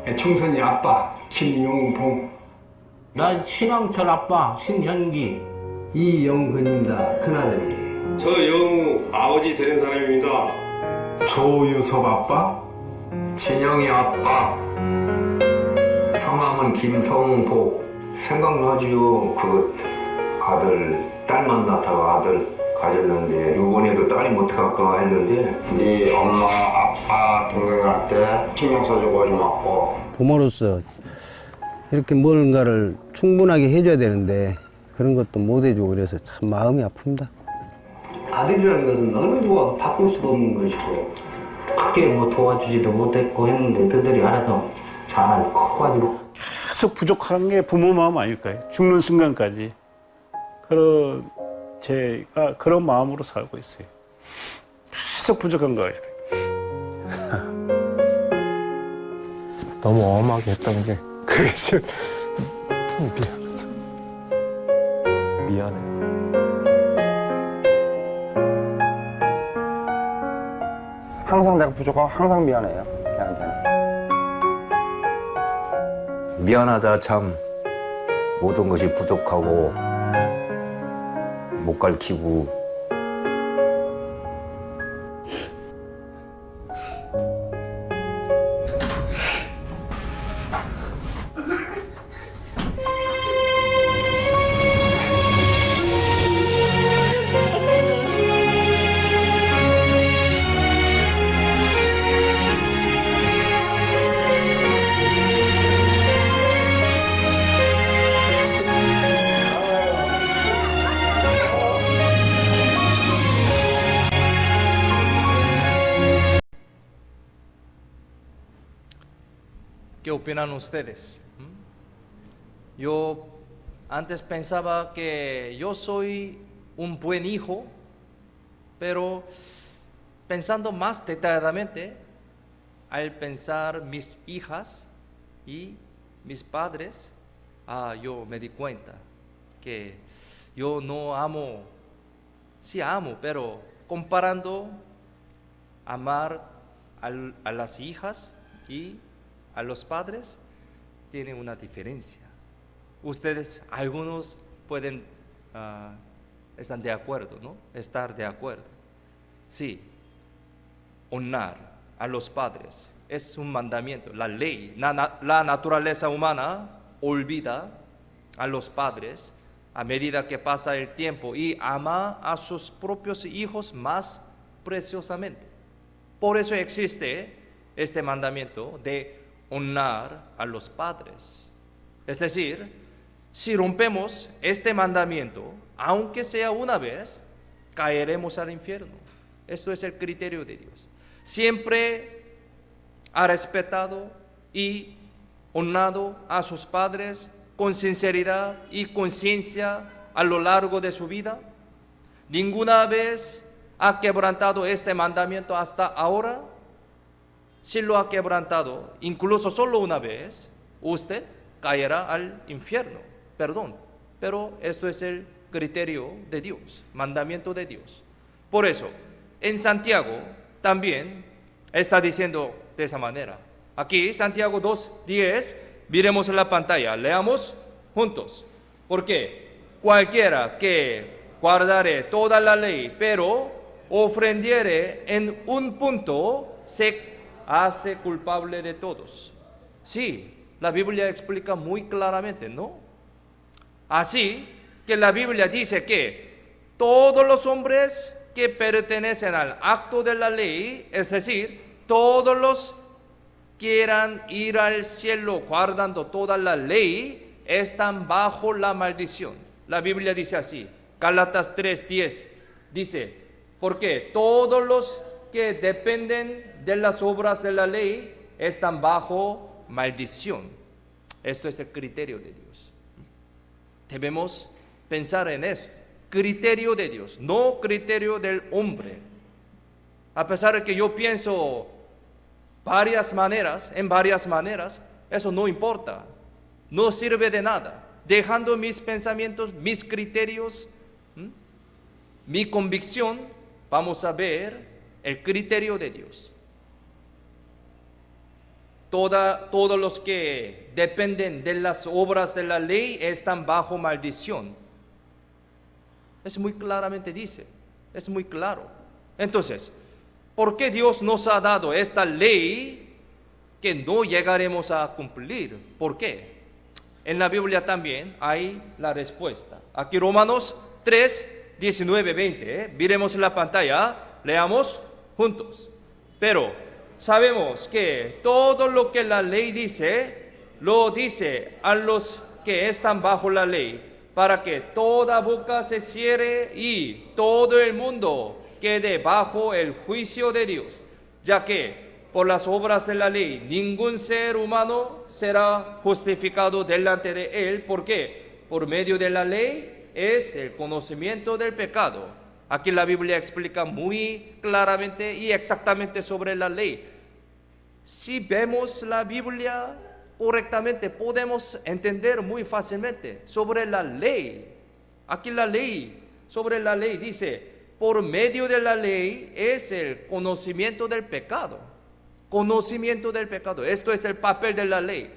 애청선이 아빠 김용봉. 난 신앙철 아빠 신현기. 이영근입니다. 큰아들이. 저 영우 아버지 되는 사람입니다. 조유섭 아빠. 진영이 아빠. 성함은 김성복. 생각나지요. 그 아들 딸 만나다가 아들 가졌는데 이번에도 딸이 못할까 했는데 네 엄마 아빠 동생한테 신경 써주고 고맙고. 부모로서 이렇게 뭔가를 충분하게 해줘야 되는데 그런 것도 못 해주고 그래서 참 마음이 아픕니다. 아들이라는 것은 어느 누가 바꿀 수도 없는 것이고 크게 뭐 도와주지도 못했고 했는데 그들이 알아서 잘 커가지고 계속 부족한 게 부모 마음 아닐까요? 죽는 순간까지 제가 그런 마음으로 살고 있어요. 계속 부족한 거예요. 너무 엄하게 했던 게 그게 좀 미안해요. 항상 내가 부족하고 항상 미안해요. 걔한테는. 미안하다 참 모든 것이 부족하고 못 가르치고 ¿Qué opinan ustedes? Yo antes pensaba que yo soy un buen hijo, pero pensando más detalladamente, al pensar mis hijas y mis padres, yo me di cuenta que yo no amo, sí amo, pero comparando amar a las hijas y a los padres, tiene una diferencia. Ustedes, algunos pueden estar de acuerdo, ¿no? Estar de acuerdo. Sí, honrar a los padres es un mandamiento, la ley. La naturaleza humana olvida a los padres a medida que pasa el tiempo y ama a sus propios hijos más preciosamente. Por eso existe este mandamiento de honrar a los padres. Es decir, si rompemos este mandamiento, aunque sea una vez, caeremos al infierno. Esto es el criterio de Dios. Siempre ha respetado y honrado a sus padres con sinceridad y conciencia a lo largo de su vida. Ninguna vez ha quebrantado este mandamiento hasta ahora. Si lo ha quebrantado, incluso solo una vez, usted caerá al infierno. Perdón, pero esto es el criterio de Dios, mandamiento de Dios. Por eso, en Santiago también está diciendo de esa manera. Aquí, Santiago 2:10, miremos en la pantalla, leamos juntos. Porque cualquiera que guardare toda la ley, pero ofendiere en un punto, se hace culpable de todos. Sí, la Biblia explica muy claramente, ¿no? Así que la Biblia dice que todos los hombres que pertenecen al acto de la ley, es decir, todos los que quieran ir al cielo guardando toda la ley, están bajo la maldición. La Biblia dice así, Gálatas 3:10, dice, porque todos los que dependen de las obras de la ley están bajo maldición. Esto es el criterio de Dios. Debemos pensar en eso, criterio de Dios, no criterio del hombre. A pesar de que yo pienso en varias maneras, eso no importa, no sirve de nada. Dejando mis pensamientos, mis criterios, mi convicción, vamos a ver el criterio de Dios. Todos los que dependen de las obras de la ley están bajo maldición. Es muy claramente dice, es muy claro. Entonces, ¿por qué Dios nos ha dado esta ley que no llegaremos a cumplir? ¿Por qué? En la Biblia también hay la respuesta. Aquí Romanos 3, 19, 20. Miremos en la pantalla, leamos juntos. Pero sabemos que todo lo que la ley dice, lo dice a los que están bajo la ley, para que toda boca se cierre y todo el mundo quede bajo el juicio de Dios, ya que por las obras de la ley ningún ser humano será justificado delante de él, porque por medio de la ley es el conocimiento del pecado. Aquí la Biblia explica muy claramente y exactamente sobre la ley. Si vemos la Biblia correctamente, podemos entender muy fácilmente sobre la ley. Aquí la ley, sobre la ley dice, por medio de la ley es el conocimiento del pecado. Conocimiento del pecado. Esto es el papel de la ley.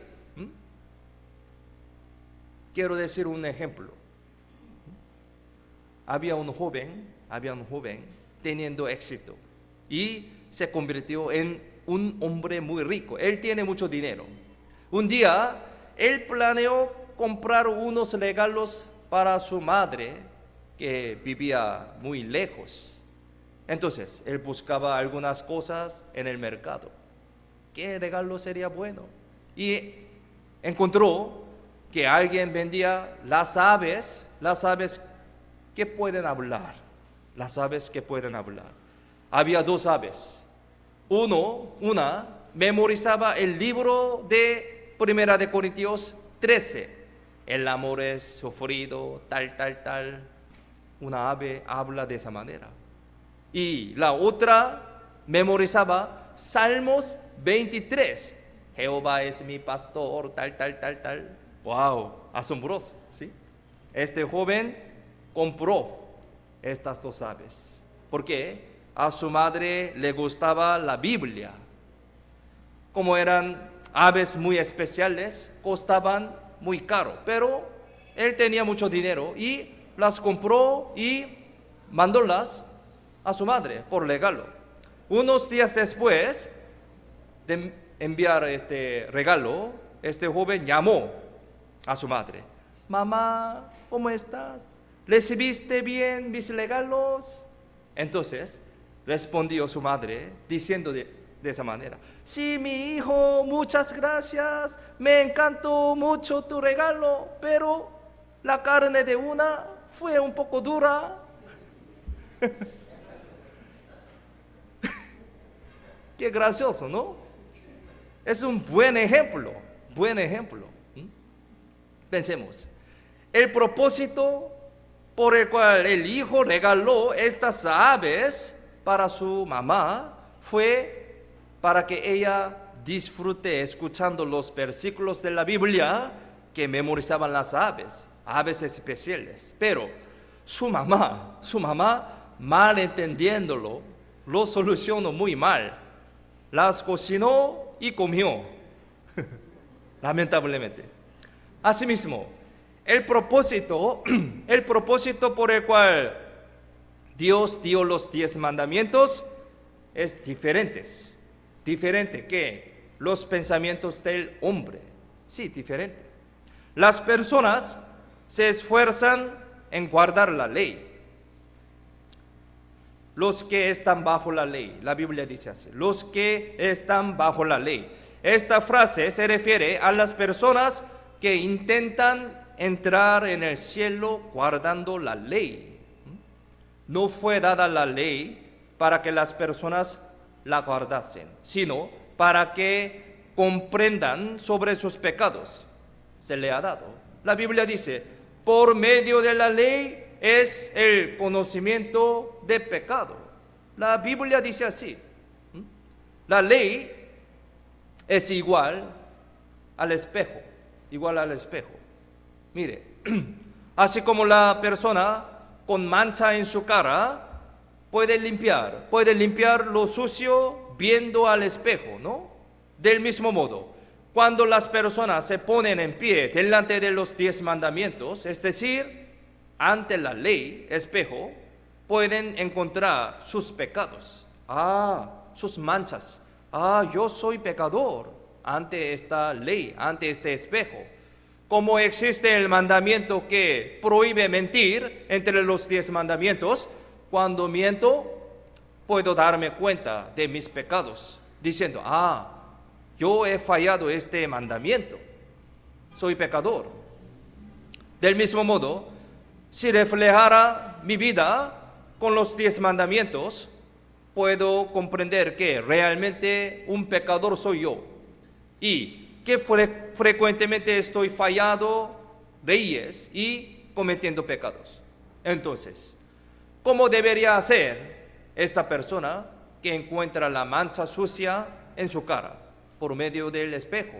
Quiero decir un ejemplo. Había un joven teniendo éxito y se convirtió en un hombre muy rico. Él tiene mucho dinero. Un día, él planeó comprar unos regalos para su madre que vivía muy lejos. Entonces, él buscaba algunas cosas en el mercado. ¿Qué regalo sería bueno? Y encontró que alguien vendía las aves que pueden hablar. Las aves que pueden hablar. Había dos aves. Una memorizaba el libro de Primera de Corintios 13. El amor es sufrido, tal. Una ave habla de esa manera. Y la otra memorizaba Salmos 23. Jehová es mi pastor, tal. Wow, asombroso, ¿sí? Este joven compró estas dos aves porque a su madre le gustaba la Biblia. Como eran aves muy especiales, costaban muy caro, pero él tenía mucho dinero y las compró y mandólas a su madre por regalo. Unos días después de enviar este regalo, este joven llamó a su madre. Mamá, ¿cómo estás? ¿Recibiste bien mis regalos? Entonces respondió su madre diciendo de esa manera: sí, mi hijo, muchas gracias, me encantó mucho tu regalo, pero la carne de una fue un poco dura. Qué gracioso, ¿no? Es un buen ejemplo. Pensemos, el propósito por el cual el hijo regaló estas aves para su mamá fue para que ella disfrute escuchando los versículos de la Biblia que memorizaban las aves especiales. Pero su mamá, mal entendiéndolo, lo solucionó muy mal. Las cocinó y comió, lamentablemente. Asimismo, el propósito por el cual Dios dio los 10 mandamientos es diferente que los pensamientos del hombre. Sí, diferente. Las personas se esfuerzan en guardar la ley. Los que están bajo la ley, la Biblia dice así, los que están bajo la ley. Esta frase se refiere a las personas que intentan entrar en el cielo guardando la ley. No fue dada la ley para que las personas la guardasen, sino para que comprendan sobre sus pecados. Se le ha dado. La Biblia dice, por medio de la ley es el conocimiento de pecado. La Biblia dice así. La ley es igual al espejo, igual al espejo. Mire, así como la persona con mancha en su cara puede limpiar lo sucio viendo al espejo, ¿no? Del mismo modo, cuando las personas se ponen en pie delante de los 10 mandamientos, es decir, ante la ley, espejo, pueden encontrar sus pecados, sus manchas. Yo soy pecador ante esta ley, ante este espejo. Como existe el mandamiento que prohíbe mentir entre los 10 mandamientos, cuando miento, puedo darme cuenta de mis pecados, diciendo, yo he fallado este mandamiento, soy pecador. Del mismo modo, si reflejara mi vida con los 10 mandamientos, puedo comprender que realmente un pecador soy yo y que frecuentemente estoy fallando leyes y cometiendo pecados. Entonces, ¿cómo debería hacer esta persona que encuentra la mancha sucia en su cara por medio del espejo?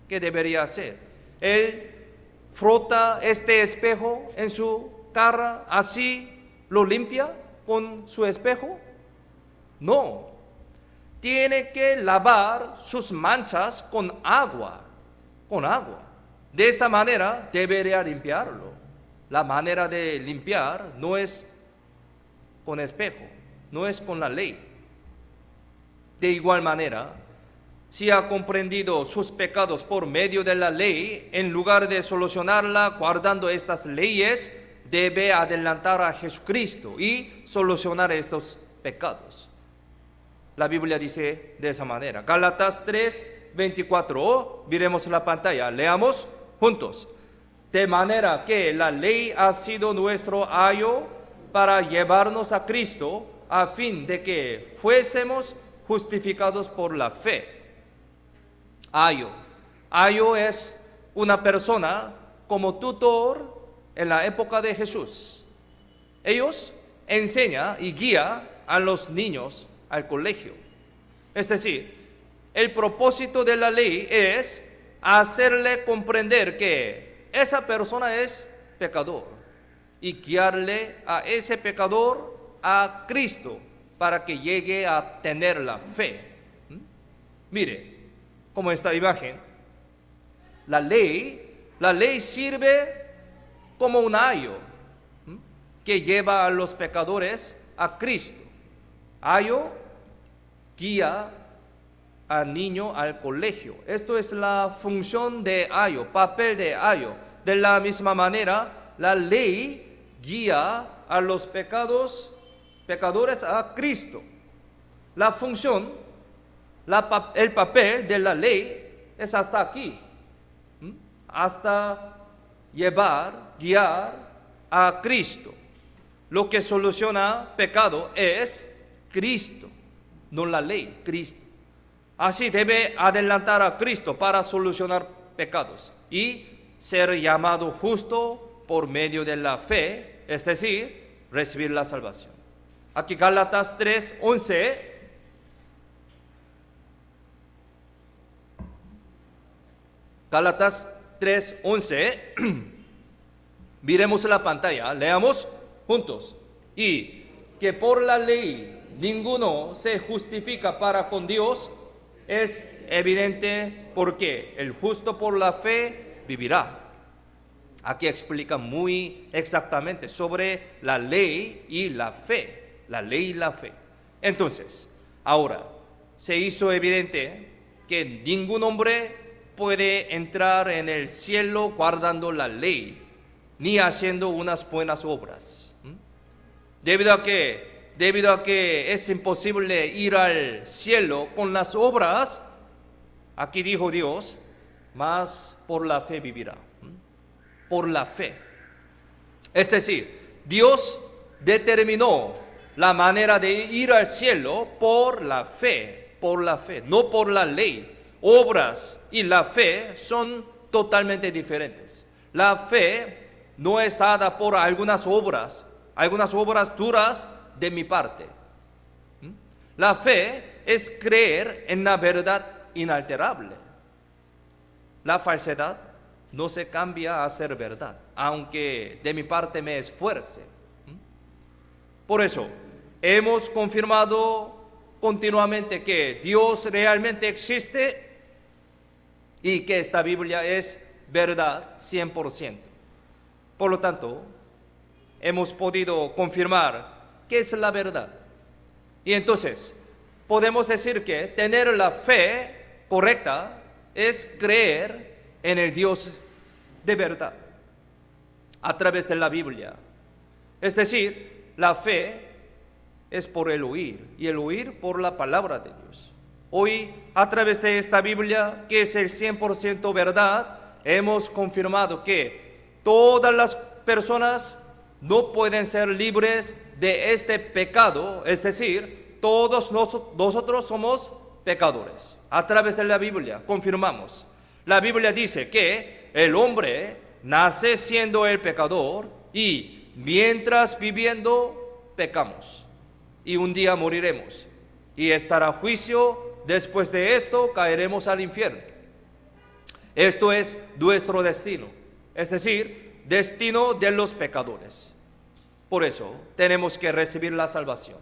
¿Qué debería hacer? Él frota este espejo en su cara, así lo limpia con su espejo. No, tiene que lavar sus manchas con agua. De esta manera debería limpiarlo. La manera de limpiar no es con espejo, no es con la ley. De igual manera, si ha comprendido sus pecados por medio de la ley, en lugar de solucionarla guardando estas leyes, debe adelantar a Jesucristo y solucionar estos pecados. La Biblia dice de esa manera. Gálatas 3:24. Miremos la pantalla, leamos juntos. De manera que la ley ha sido nuestro ayo para llevarnos a Cristo, a fin de que fuésemos justificados por la fe. Ayo es una persona como tutor en la época de Jesús. Ellos enseñan y guían a los niños al colegio. Es decir, el propósito de la ley es hacerle comprender que esa persona es pecador y guiarle a ese pecador a Cristo para que llegue a tener la fe. Mire, como esta imagen, la ley sirve como un ayo que lleva a los pecadores a Cristo. Ayo guía al niño al colegio. Esto es la función de ayo, papel de ayo. De la misma manera, la ley guía a los pecadores a Cristo. La función, el papel de la ley es hasta aquí, hasta guiar a Cristo. Lo que soluciona pecado es Cristo, no la ley, Cristo. Así debe adelantar a Cristo para solucionar pecados y ser llamado justo por medio de la fe, es decir, recibir la salvación. Aquí Gálatas 3:11. Gálatas 3:11. Miremos la pantalla, leamos juntos. Y que por la ley ninguno se justifica para con Dios, es evidente porque el justo por la fe vivirá. Aquí explica muy exactamente sobre la ley y la fe. La ley y la fe. Entonces, ahora, se hizo evidente que ningún hombre puede entrar en el cielo guardando la ley, ni haciendo unas buenas obras. Debido a que es imposible ir al cielo con las obras, aquí dijo Dios, mas por la fe vivirá. Por la fe. Es decir, Dios determinó la manera de ir al cielo por la fe, no por la ley. Obras y la fe son totalmente diferentes. La fe no es dada por algunas obras duras de mi parte. La fe es creer en la verdad inalterable. La falsedad no se cambia a ser verdad, aunque de mi parte me esfuerce. Por eso, hemos confirmado continuamente que Dios realmente existe y que esta Biblia es verdad 100%. Por lo tanto, hemos podido confirmar qué es la verdad. Y entonces, podemos decir que tener la fe correcta es creer en el Dios de verdad a través de la Biblia. Es decir, la fe es por el oír y el oír por la palabra de Dios. Hoy, a través de esta Biblia, que es el 100% verdad, hemos confirmado que todas las personas no pueden ser libres de este pecado, es decir, todos nosotros somos pecadores. A través de la Biblia confirmamos. La Biblia dice que el hombre nace siendo el pecador y mientras viviendo pecamos. Y un día moriremos y estará juicio. Después de esto caeremos al infierno. Esto es nuestro destino, es decir, destino de los pecadores. Por eso tenemos que recibir la salvación.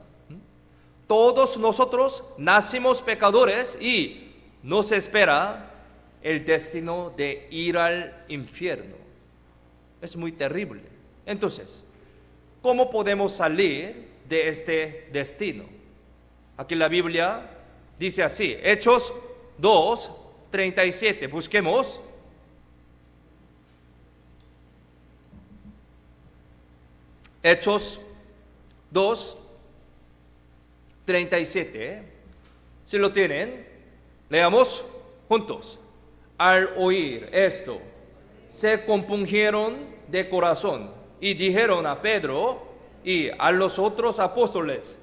Todos nosotros nacimos pecadores y nos espera el destino de ir al infierno. Es muy terrible. Entonces, ¿cómo podemos salir de este destino? Aquí la Biblia dice así, Hechos 2:37. Busquemos. Hechos 2:37. Si lo tienen, leamos juntos. Al oír esto, se compungieron de corazón y dijeron a Pedro y a los otros apóstoles: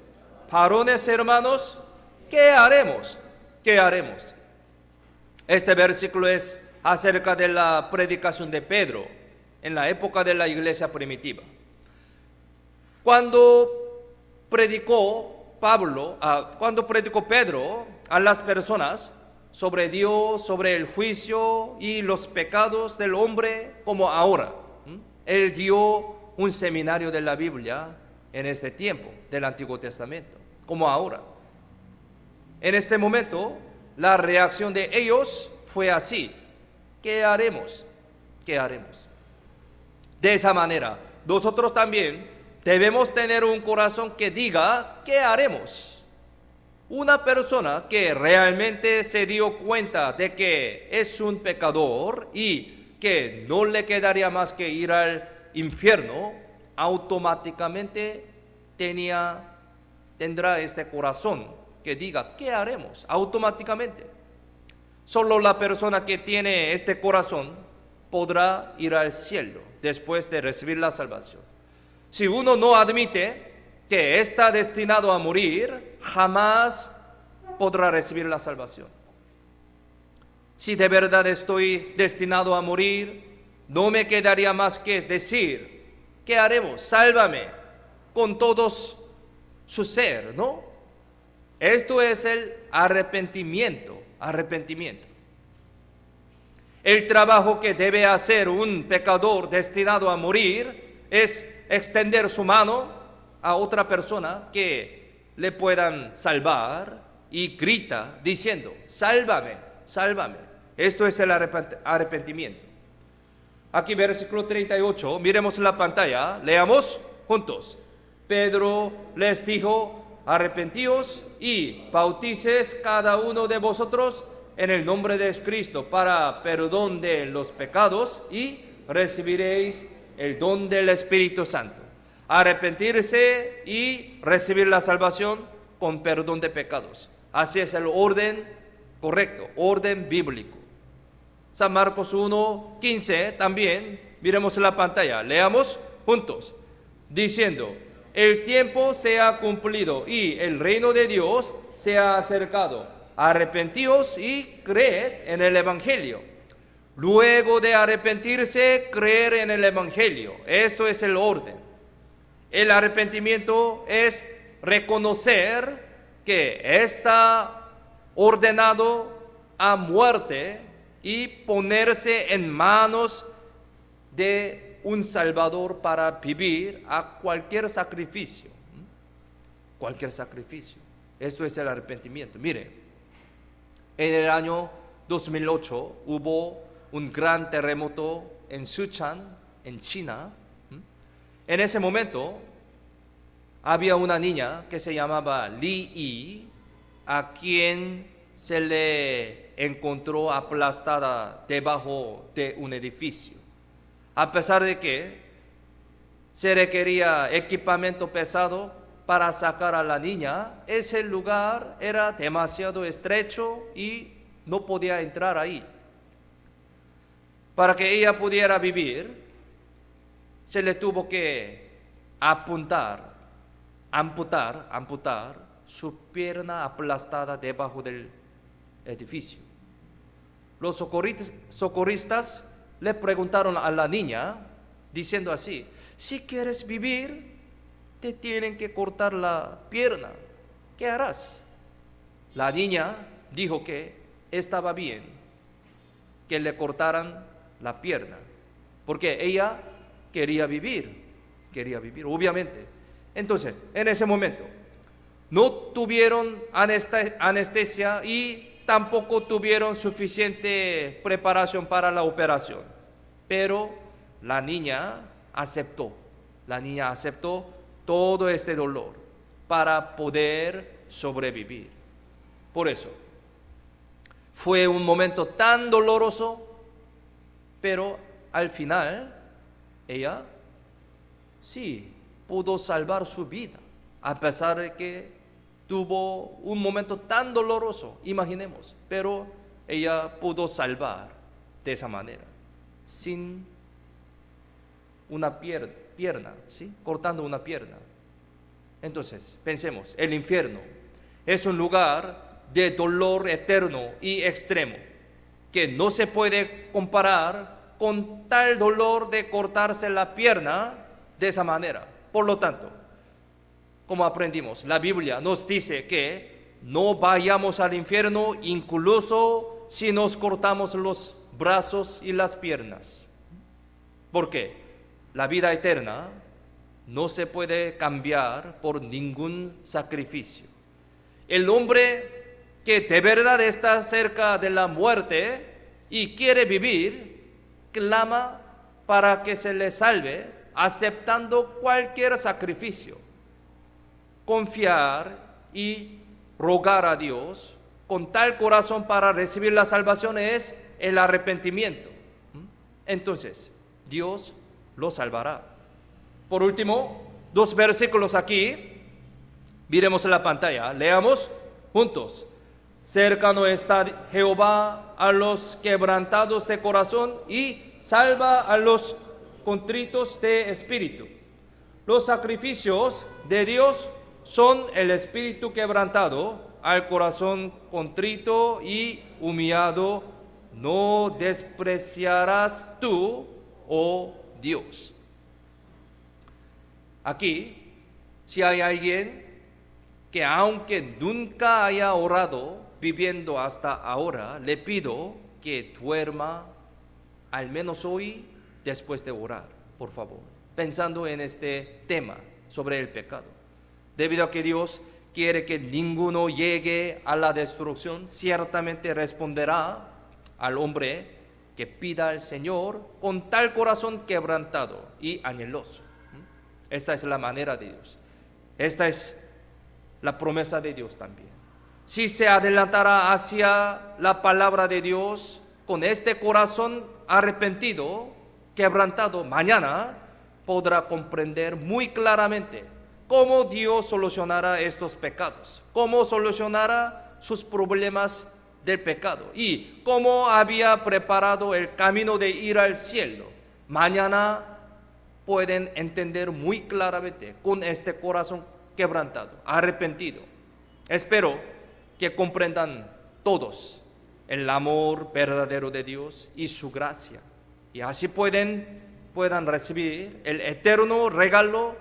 varones hermanos, ¿qué haremos? ¿Qué haremos? Este versículo es acerca de la predicación de Pedro en la época de la iglesia primitiva. Cuando predicó Pedro a las personas sobre Dios, sobre el juicio y los pecados del hombre, como ahora, él dio un seminario de la Biblia en este tiempo del Antiguo Testamento, como ahora. En este momento, la reacción de ellos fue así: ¿qué haremos? ¿Qué haremos? De esa manera, nosotros también debemos tener un corazón que diga: ¿qué haremos? Una persona que realmente se dio cuenta de que es un pecador y que no le quedaría más que ir al infierno, automáticamente tendrá este corazón que diga: ¿qué haremos? Automáticamente. Solo la persona que tiene este corazón podrá ir al cielo después de recibir la salvación. Si uno no admite que está destinado a morir, jamás podrá recibir la salvación. Si de verdad estoy destinado a morir, no me quedaría más que decir: ¿qué haremos? Sálvame, con todos su ser, ¿no? Esto es el arrepentimiento. El trabajo que debe hacer un pecador destinado a morir es extender su mano a otra persona que le puedan salvar y grita diciendo: sálvame, sálvame. Esto es el arrepentimiento. Aquí versículo 38, miremos en la pantalla, leamos juntos. Pedro les dijo: arrepentíos y bautíces cada uno de vosotros en el nombre de Cristo para perdón de los pecados y recibiréis el don del Espíritu Santo. Arrepentirse y recibir la salvación con perdón de pecados. Así es el orden correcto, orden bíblico. San Marcos 1:15 también, miremos en la pantalla, leamos juntos, diciendo, el tiempo se ha cumplido y el reino de Dios se ha acercado. Arrepentíos y creed en el Evangelio. Luego de arrepentirse, creer en el Evangelio. Esto es el orden. El arrepentimiento es reconocer que está ordenado a muerte y ponerse en manos de un Salvador para vivir a cualquier sacrificio. Cualquier sacrificio. Esto es el arrepentimiento. Mire, en el año 2008 hubo un gran terremoto en Sichuan, en China. En ese momento había una niña que se llamaba Li Yi, a quien se le encontró aplastada debajo de un edificio. A pesar de que se requería equipamiento pesado para sacar a la niña, ese lugar era demasiado estrecho y no podía entrar ahí. Para que ella pudiera vivir, se le tuvo que amputar su pierna aplastada debajo del edificio. Los socorristas le preguntaron a la niña, diciendo así, si quieres vivir, te tienen que cortar la pierna. ¿Qué harás? La niña dijo que estaba bien que le cortaran la pierna, porque ella quería vivir, obviamente. Entonces, en ese momento, no tuvieron anestesia y tampoco tuvieron suficiente preparación para la operación. Pero la niña aceptó todo este dolor para poder sobrevivir. Por eso, fue un momento tan doloroso, pero al final, ella sí pudo salvar su vida, a pesar de que tuvo un momento tan doloroso, imaginemos, pero ella pudo salvar de esa manera, sin una pierna, ¿sí? Cortando una pierna. Entonces, pensemos, el infierno es un lugar de dolor eterno y extremo, que no se puede comparar con tal dolor de cortarse la pierna de esa manera. Por lo tanto, como aprendimos, la Biblia nos dice que no vayamos al infierno incluso si nos cortamos los brazos y las piernas. ¿Por qué? La vida eterna no se puede cambiar por ningún sacrificio. El hombre que de verdad está cerca de la muerte y quiere vivir, clama para que se le salve, aceptando cualquier sacrificio. Confiar y rogar a Dios con tal corazón para recibir la salvación es el arrepentimiento. Entonces, Dios lo salvará. Por último, 2 versículos aquí. Miremos en la pantalla. Leamos juntos. Cercano está Jehová a los quebrantados de corazón y salva a los contritos de espíritu. Los sacrificios de Dios son el espíritu quebrantado, al corazón contrito y humillado, no despreciarás tú, oh Dios. Aquí, si hay alguien que aunque nunca haya orado, viviendo hasta ahora, le pido que duerma al menos hoy después de orar, por favor, pensando en este tema sobre el pecado. Debido a que Dios quiere que ninguno llegue a la destrucción, ciertamente responderá al hombre que pida al Señor con tal corazón quebrantado y anheloso. Esta es la manera de Dios. Esta es la promesa de Dios también. Si se adelantara hacia la palabra de Dios con este corazón arrepentido, quebrantado, mañana podrá comprender muy claramente cómo Dios solucionará estos pecados, cómo solucionará sus problemas del pecado y cómo había preparado el camino de ir al cielo. Mañana pueden entender muy claramente con este corazón quebrantado, arrepentido. Espero que comprendan todos el amor verdadero de Dios y su gracia, y así puedan recibir el eterno regalo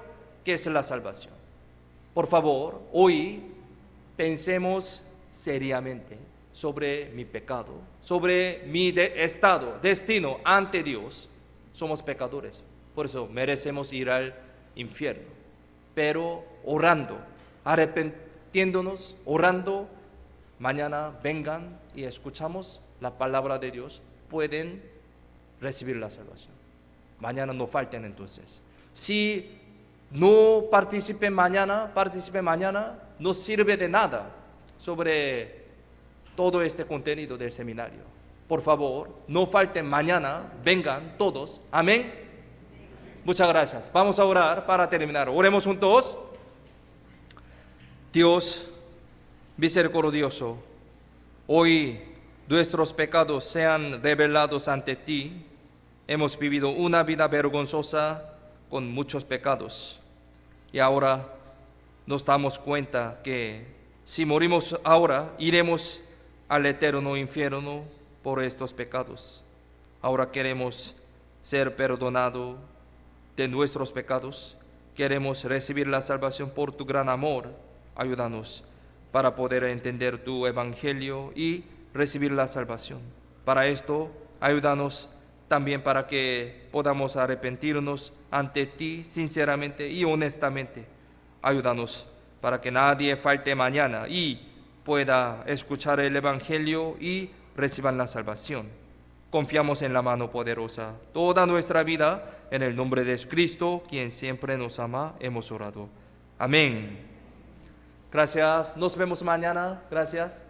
que es la salvación. Por favor, hoy pensemos seriamente sobre mi pecado, sobre mi estado, destino ante Dios. Somos pecadores, por eso merecemos ir al infierno. Pero orando, arrepintiéndonos, orando, mañana vengan y escuchamos la palabra de Dios, pueden recibir la salvación. Mañana no falten entonces. Si no participe mañana, no sirve de nada sobre todo este contenido del seminario. Por favor, no falten mañana, vengan todos. Amén. Muchas gracias. Vamos a orar para terminar. Oremos juntos. Dios misericordioso, hoy nuestros pecados sean revelados ante ti. Hemos vivido una vida vergonzosa con muchos pecados y ahora nos damos cuenta que si morimos ahora, iremos al eterno infierno por estos pecados. Ahora queremos ser perdonados de nuestros pecados, queremos recibir la salvación por tu gran amor. Ayúdanos para poder entender tu evangelio y recibir la salvación. Para esto, ayúdanos también para que podamos arrepentirnos ante ti sinceramente y honestamente. Ayúdanos para que nadie falte mañana y pueda escuchar el evangelio y reciban la salvación. Confiamos en la mano poderosa toda nuestra vida. En el nombre de Cristo, quien siempre nos ama, hemos orado. Amén. Gracias. Nos vemos mañana. Gracias.